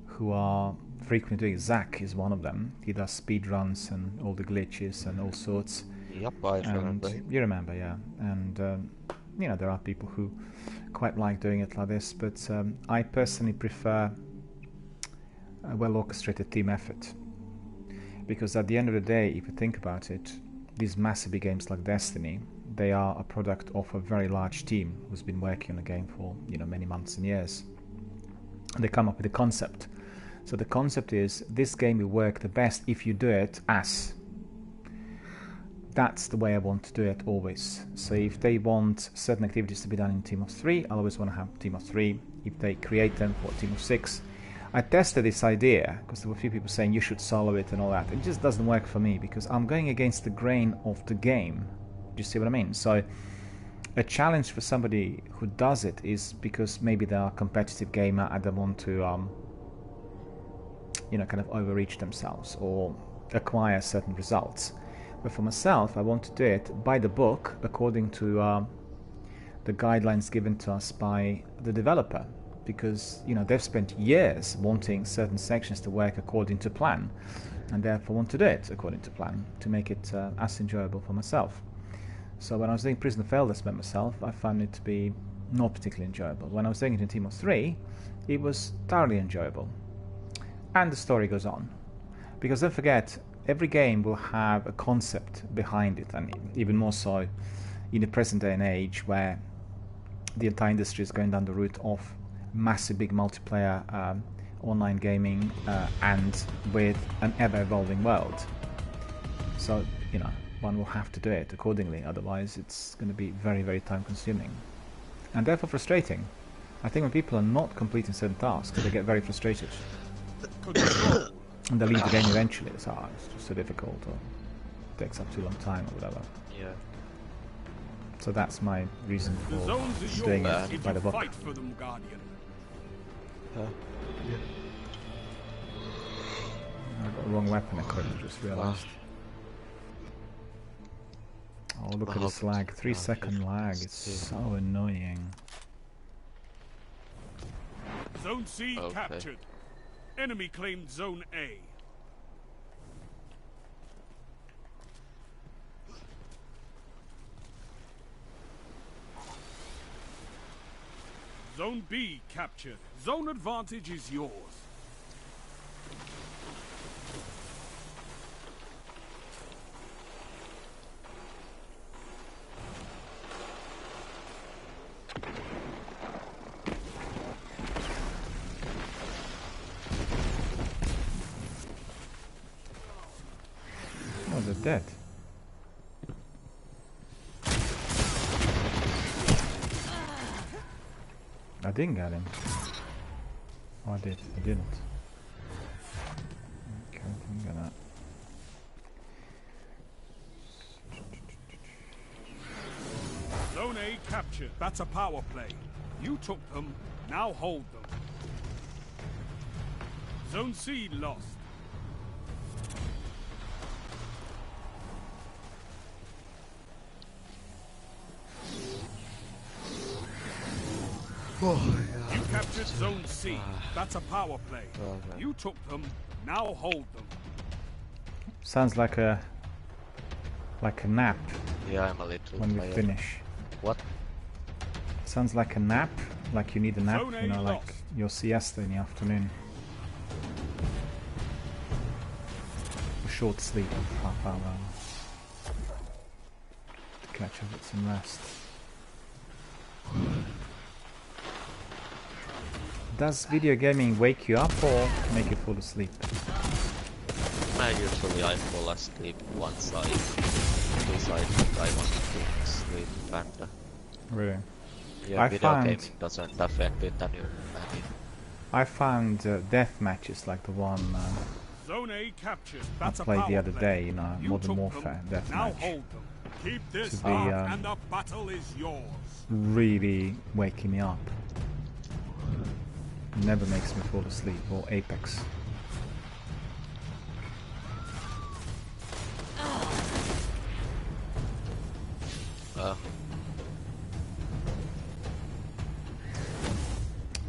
who are frequently doing. Zach is one of them. He does speed runs and all the glitches and all sorts. Yep, I remember him. You remember, yeah. And you know, there are people who quite like doing it like this, but I personally prefer a well-orchestrated team effort. Because at the end of the day, if you think about it, these massive big games like Destiny, they are a product of a very large team who's been working on the game for many months and years. And they come up with a concept. So the concept is, this game will work the best if you do it as. That's the way I want to do it always. So if they want certain activities to be done in team of 3, I'll always want to have team of 3. If they create them for team of 6, I tested this idea because there were a few people saying you should solo it and all that. It just doesn't work for me because I'm going against the grain of the game. Do you see what I mean? So a challenge for somebody who does it is because maybe they are a competitive gamer and they want to kind of overreach themselves or acquire certain results. But for myself, I want to do it by the book, according to the guidelines given to us by the developer, because they've spent years wanting certain sections to work according to plan, and therefore want to do it according to plan to make it as enjoyable for myself. So when I was doing Prison of Elders by myself, I found it to be not particularly enjoyable. When I was doing it in a team of 3, it was thoroughly enjoyable. And the story goes on. Because don't forget, every game will have a concept behind it, and even more so in the present day and age where the entire industry is going down the route of massive big multiplayer online gaming and with an ever-evolving world. So, one will have to do it accordingly, otherwise it's going to be very, very time-consuming. And therefore frustrating. I think when people are not completing certain tasks, they get very frustrated. And they leave the game eventually. It's just so difficult, or it takes up too long time, or whatever. Yeah. So that's my reason for doing it by the book. Fight for them, Guardian. Huh? I got the wrong weapon equipped, I just realised. Oh, look at this lag. 3-second lag. It's so annoying. Zone C captured. Enemy claimed Zone A. Zone B captured. Zone advantage is yours. Oh, they're dead. I didn't get him. Oh, I did. I didn't. Okay, I didn't get that. Zone A captured. That's a power play. You took them, now hold them. Zone C lost. You captured Zone C. That's a power play. You took them, now hold them. Sounds like a nap. Yeah, I'm a little when we tired. finish. What? Sounds like a nap, like you need a nap, Zone A like lost. your siesta in the afternoon. A short sleep of half hour to catch up with some rest. Does video gaming wake you up or make you fall asleep? Usually I fall asleep once I decide that I want to sleep, and Really? yeah, I video found- gaming doesn't affect it any. I found death matches like the one Zone A captured. I That's a played power the other play. day, You Modern took Warfare them, death now match. hold them. Keep this To be, up, and the battle is yours. Really waking me up. Never makes me fall asleep. Or Apex.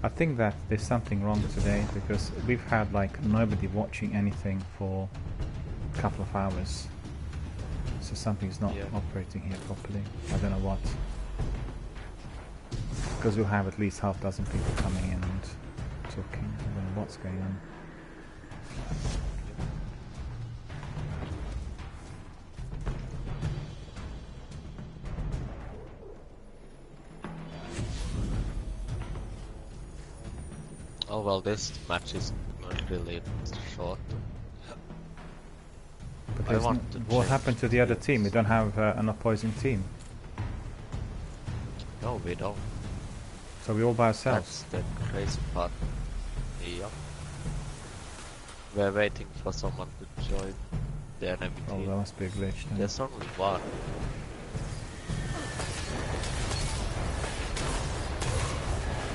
I think that there's something wrong today because we've had like nobody watching anything for a couple of hours. So something's not operating here properly. I don't know what. Because we'll have at least half dozen people coming in and talking. I don't know what's going on. Oh well, this match is really short. But I want to what change happened to the other team? We don't have an opposing team. No, we don't. So we're all by ourselves. That's the crazy part. Yep. We're waiting for someone to join the enemy Oh, team. that must be a glitch then. There's only one.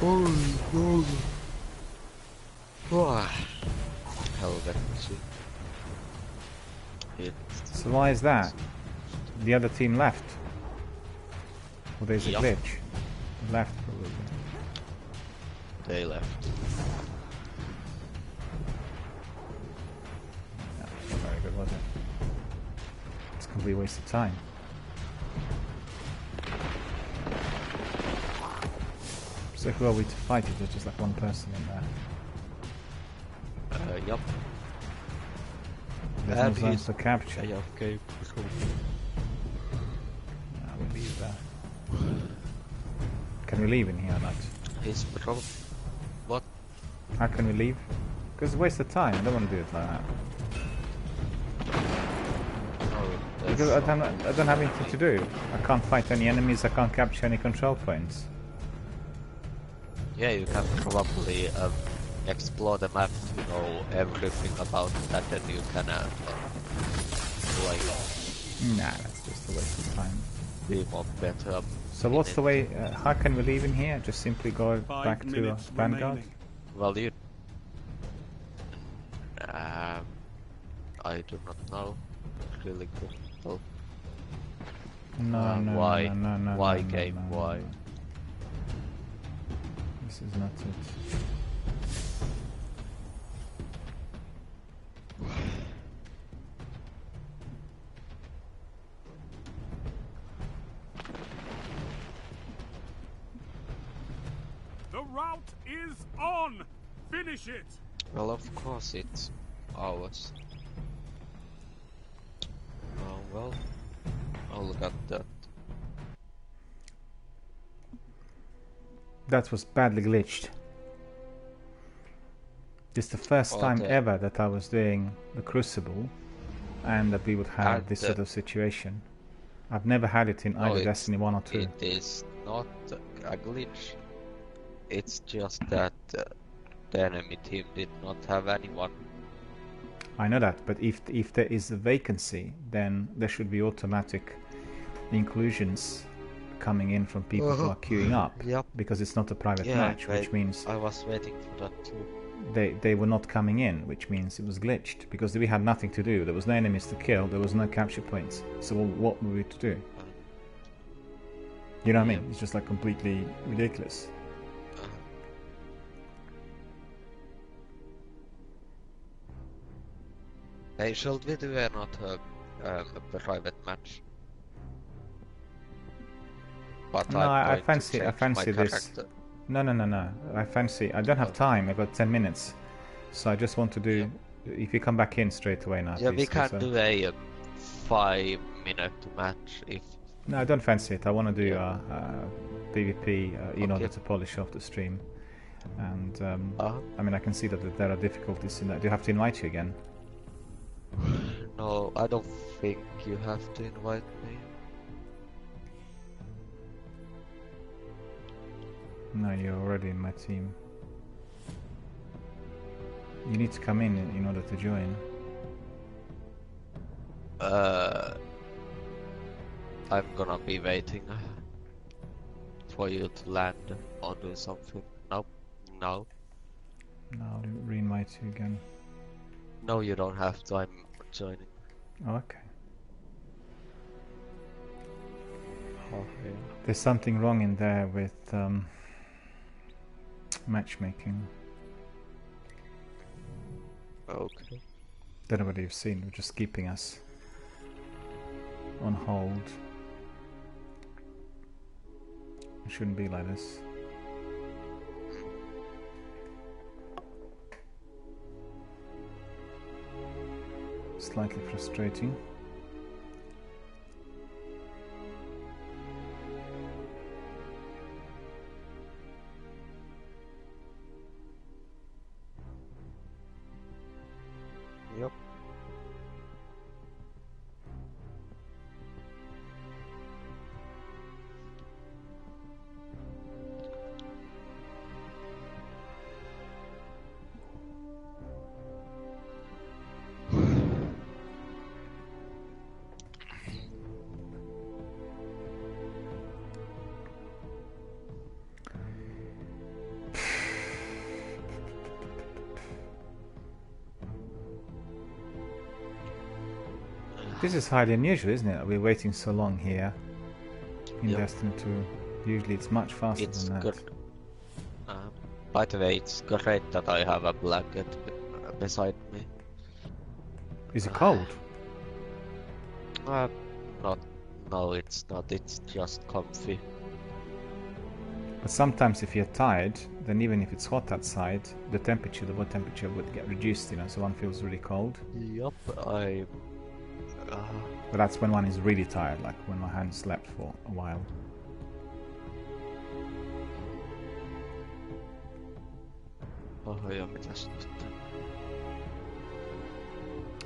Holy moly. Hell, that shit. So why is that? The other team left. Or there's a Yup. glitch. Left probably. They left. Yeah, not very good, was it? It's a complete waste of time. So who are we to fight if there's just like one person in there? Yup. There's no zones to capture. Okay. We'll leave there. Can we leave in here or not? He's probably... What? How can we leave? Because it's a waste of time. I don't want to do it like that. No, Because I don't have anything to do. I can't fight any enemies, I can't capture any control points. Yeah, you can probably explore the map to know everything about that, and you can like Nah, that's just a waste of time. be more better. So what's the way, how can we leave in here? Just simply go 5 back to minutes Vanguard? remaining. Well, you... I do not know. Really good. Oh. No, no, why? no, no, no, Why, no, game? no, no, Why? no. This is not it. The route is on! Finish it! Well, of course it's ours. Oh well. I'll look at that. That was badly glitched. This is the first time ever that I was doing the Crucible and that we would have this sort of situation. I've never had it in either Destiny 1 or 2. It is not a glitch. It's just that the enemy team did not have anyone. I know that, but if there is a vacancy, then there should be automatic inclusions coming in from people who are queuing up. Yep. Because it's not a private match, which means I was waiting for that too. they were not coming in, which means it was glitched. Because we had nothing to do. There was no enemies to kill. There was no capture points. So what were we to do? You know what I mean? It's just like completely ridiculous. Hey, should we do another private match? But No, I fancy this. Character. No. I fancy. I don't have time. I've got 10 minutes, so I just want to do. If you come back in straight away now. Yeah, please, we can do a 5-minute match if. No, I don't fancy it. I want to do PvP in order to polish off the stream, and I mean I can see that there are difficulties in that. Do you have to invite you again? No, I don't think you have to invite me. No, you're already in my team. You need to come in order to join. I'm gonna be waiting for you to land or do something. Nope. No. No, I'll re-invite you again. No, you don't have to. I'm joining. Oh, okay. Okay. There's something wrong in there with matchmaking. Okay. Don't know whether you've seen. We're just keeping us on hold. It shouldn't be like this. Slightly frustrating. This is highly unusual, isn't it? We're waiting so long here in Yep. Destiny 2. Usually it's much faster It's than that. good. By the way, it's great that I have a blanket beside me. Is it cold? Not. No, it's not. It's just comfy. But sometimes if you're tired, then even if it's hot outside, the body temperature would get reduced, you know, so one feels really cold. Yup, But that's when one is really tired, like when my hand slept for a while. ja mitäs nyt?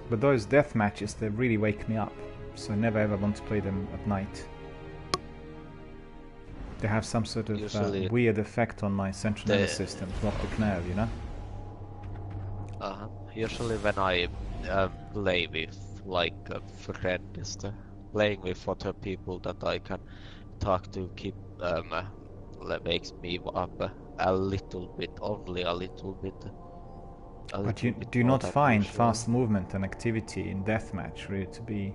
But those death matches, they really wake me up, so I never ever want to play them at night. They have some sort of Usually weird effect on my central nervous system, the optic nerve, you know? Usually when I play with like a friend, playing with other people that I can talk to makes me up a little bit, only a little bit. But you do not find fast movement and activity in deathmatch really to be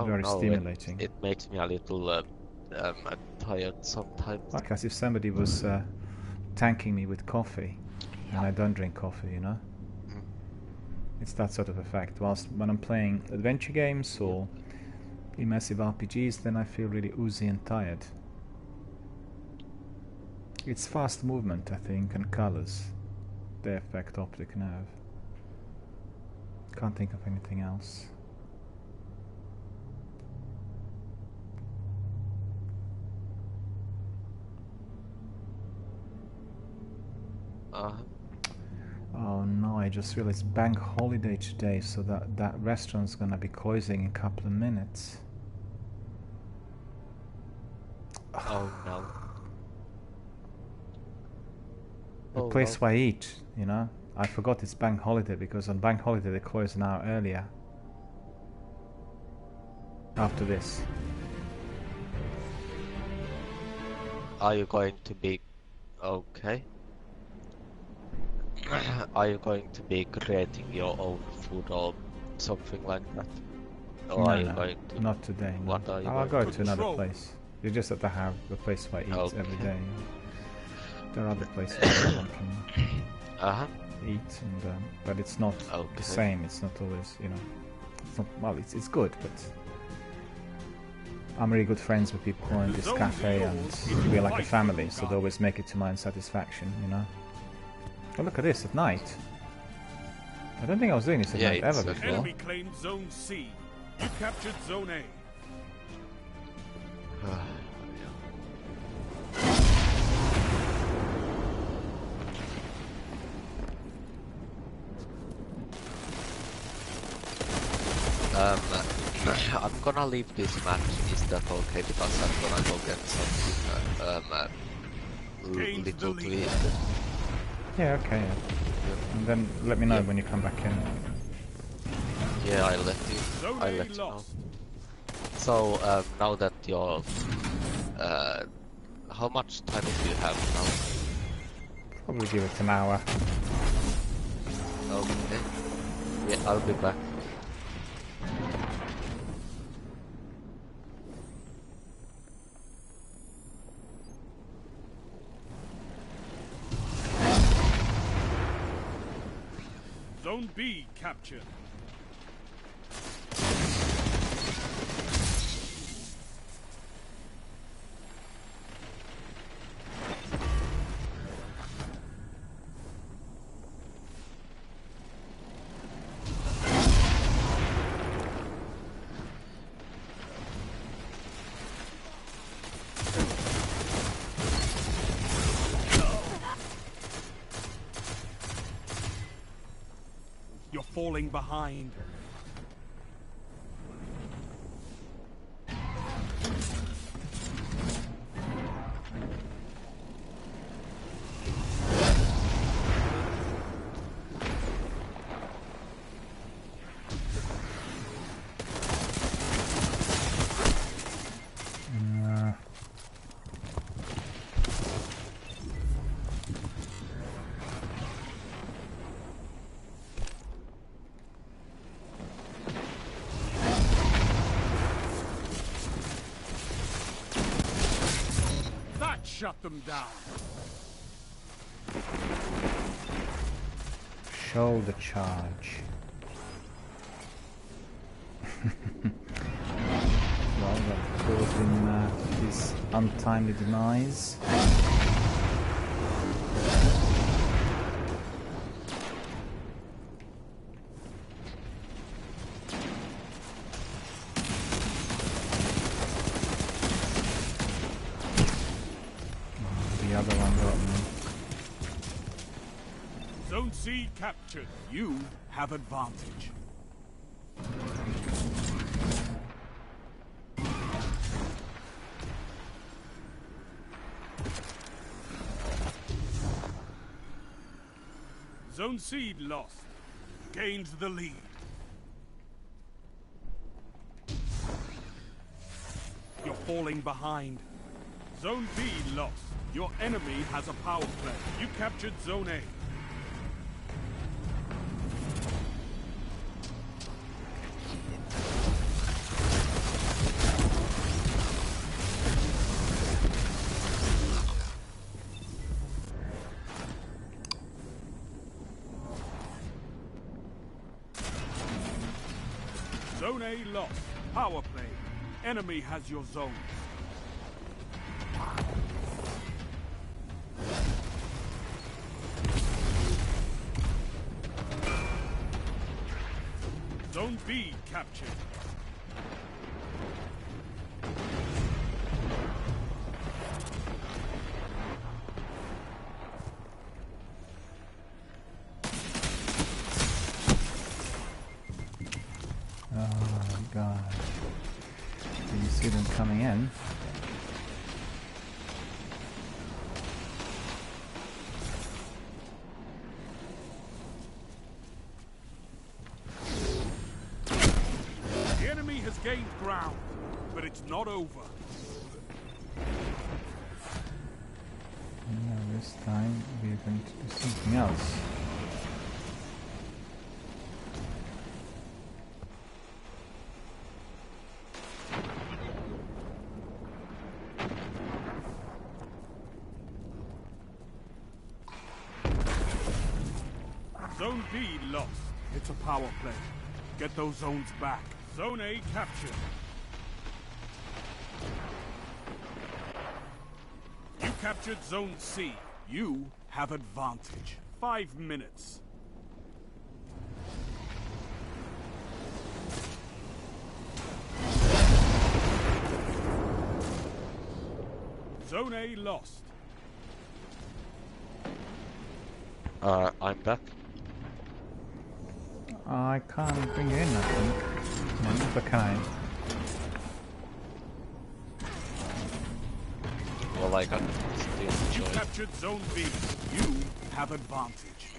very stimulating. It makes me a little tired sometimes. Like as if somebody was tanking me with coffee, and I don't drink coffee, you know? It's that sort of effect. Whilst when I'm playing adventure games or immersive RPGs, then I feel really oozy and tired. It's fast movement, I think, and colors. They affect optic nerve. Can't think of anything else. Oh no, I just realized bank holiday today, so that restaurant's gonna be closing in a couple of minutes. Oh no. The place where I eat, you know? I forgot it's bank holiday because on bank holiday they close an hour earlier. After this. Are you going to be okay? Are you going to be creating your own food or something like that? Or No, are you no, going to? not today. No. What are you I'll going go to another place. It's just that I have the place where I eat every day. There are other places where one can eat, and but it's not the same. It's not always, you know. It's not, well, it's good, but I'm really good friends with people who are in this cafe, and we're like a family, so they always make it to my own satisfaction, you know. Oh, look at this at night. I don't think I was doing this at night ever before. Enemy claimed Zone C. You captured Zone A. I'm gonna leave this match. Is that okay? Because I'm gonna go get something little to eat. Yeah, okay. Yeah. And then let me know when you come back in. Yeah, I'll let you know. So now that you're, how much time do you have now? Probably give it an hour. Okay. Yeah, I'll be back. Zone B captured. You're falling behind. Let's shut them down. Shoulder charge. Well, that caused him his untimely demise. The other one got me. Zone C captured. You have advantage. Zone C lost. Gained the lead. You're falling behind. Zone B lost. Your enemy has a power play. You captured Zone A. Zone A lost. Power play. Enemy has your zones. Zone B captured. Oh god. Do you see them coming in? The enemy has gained ground, but it's not over. No, this time we're going to do something else. Zone B lost. It's a power play. Get those zones back. Zone A captured. You captured Zone C. You have advantage. 5 minutes. Zone A lost. I'm back. I can't bring you in, I think. No, but can I? Well, I got You still join. captured Zone B. You have advantage.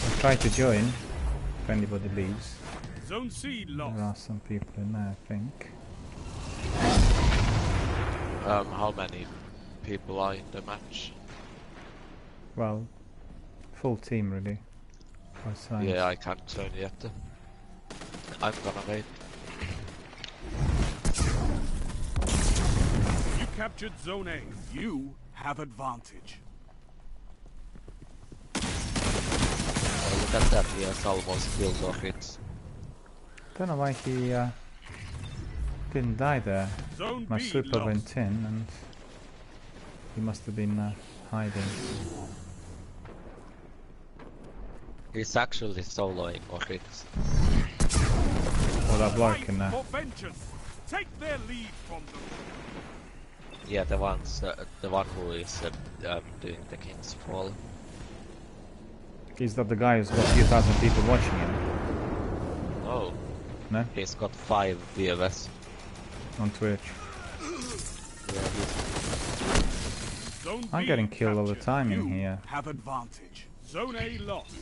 I'll try to join if anybody leaves. Zone C There lost. are some people in there, I think. How many people are in the match? Well, full team really. Both sides. Yeah, I can't join yet. I'm gonna wait. You captured Zone A. You have advantage. Oh, look at that, he has almost killed Orchid. Don't know why he didn't die there. Zone My B super lost. went in and he must have been hiding. He's actually soloing Orchid. Or that bloke Fight in there. for vengeance. Take their lead from them. Yeah, the one who is doing the King's Fall. Is that the guy who's got a few thousand people watching him? Oh, No? he's got 5 VOS. On Twitch. Yeah, Zone I'm B getting killed all the captured. time in You here. have advantage. Zone A lost.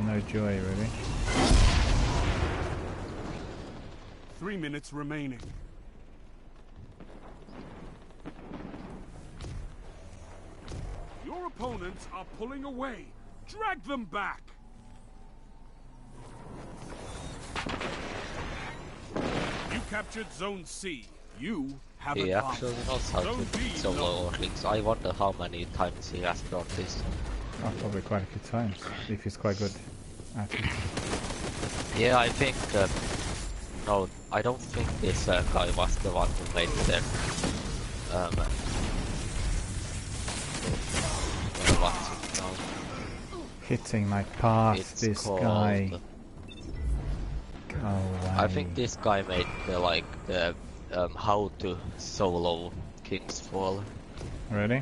No joy really. 3 minutes remaining. Your opponents are pulling away. Drag them back. captured Zone C. You have He advanced. actually knows how Zone to B solo Orlings. I wonder how many times he has done this. Oh, probably quite a few times, if he's quite good at it. Yeah, I think no, I don't think this guy was the one who made the what's it called? Hitting my path, It's this called, guy. Go away. I think this guy made the how to solo King's Fall. Really?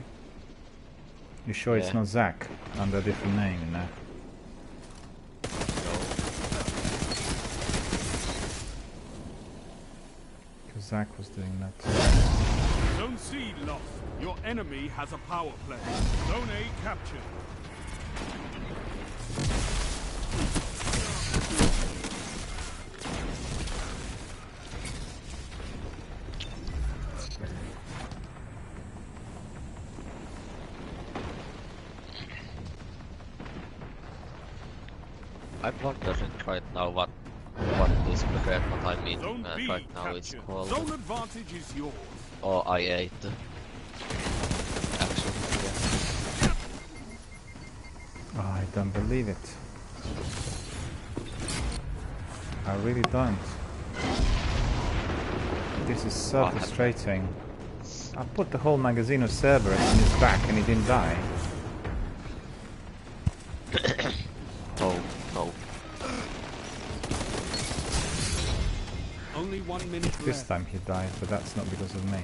You sure it's Yeah. not Zach under a different name in there? Because Zach was doing that. Zone C lost. Your enemy has a power play. Zone A captured. I'm wondering right now what this prepared what I mean Zone B right now captured. is called. Zone advantage is yours. Or I ate. Actually, yeah. Oh, I don't believe it. I really don't. This is so frustrating. I put the whole magazine of Cerberus in his back and he didn't die. Oh, no. Only 1 minute This left. time he died, but that's not because of me.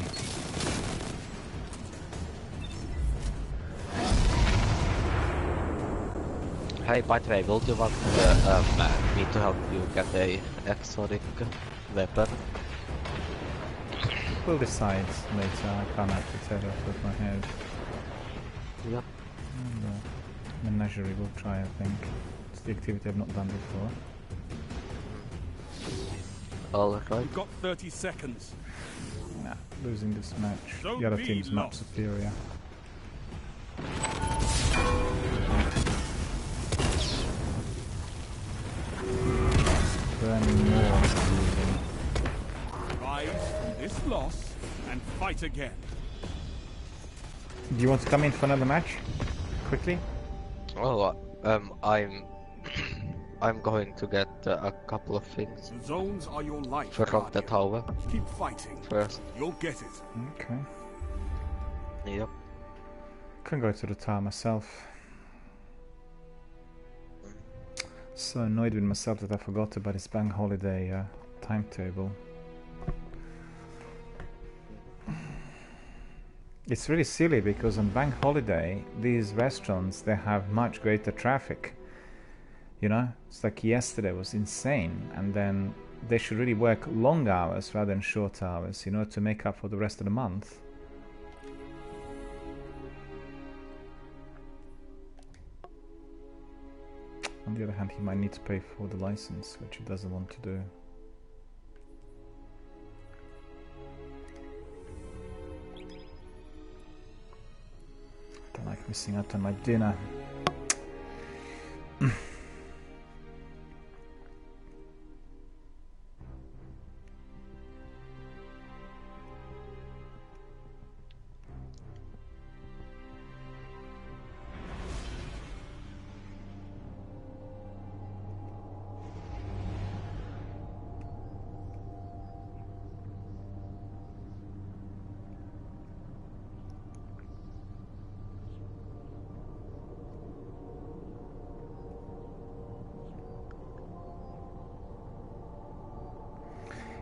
Hey, by the way, will you want me to help you get a exotic weapon? We'll decide later. I can't actually tell you off the top of my head. Yep. Menagerie we'll try, I think. It's the activity I've not done before. Alright. You've got 30 seconds. Nah, losing this match. Zone The other B team's much lost. superior. Burning more. Rise from this loss and fight again. Do you want to come in for another match? Quickly? Oh, I'm going to get a couple of things The zones are your life. from the Guardian. tower Keep fighting. first. You'll get it. Okay. Yep. Can go to the tower myself. So annoyed with myself that I forgot about this bank holiday timetable. It's really silly because on bank holiday these restaurants, they have much greater traffic. You know, it's like yesterday was insane, and then they should really work long hours rather than short hours, you know, to make up for the rest of the month. On the other hand, he might need to pay for the license, which he doesn't want to do. I don't like missing out on my dinner.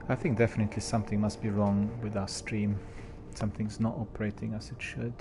I think definitely something must be wrong with our stream. Something's not operating as it should.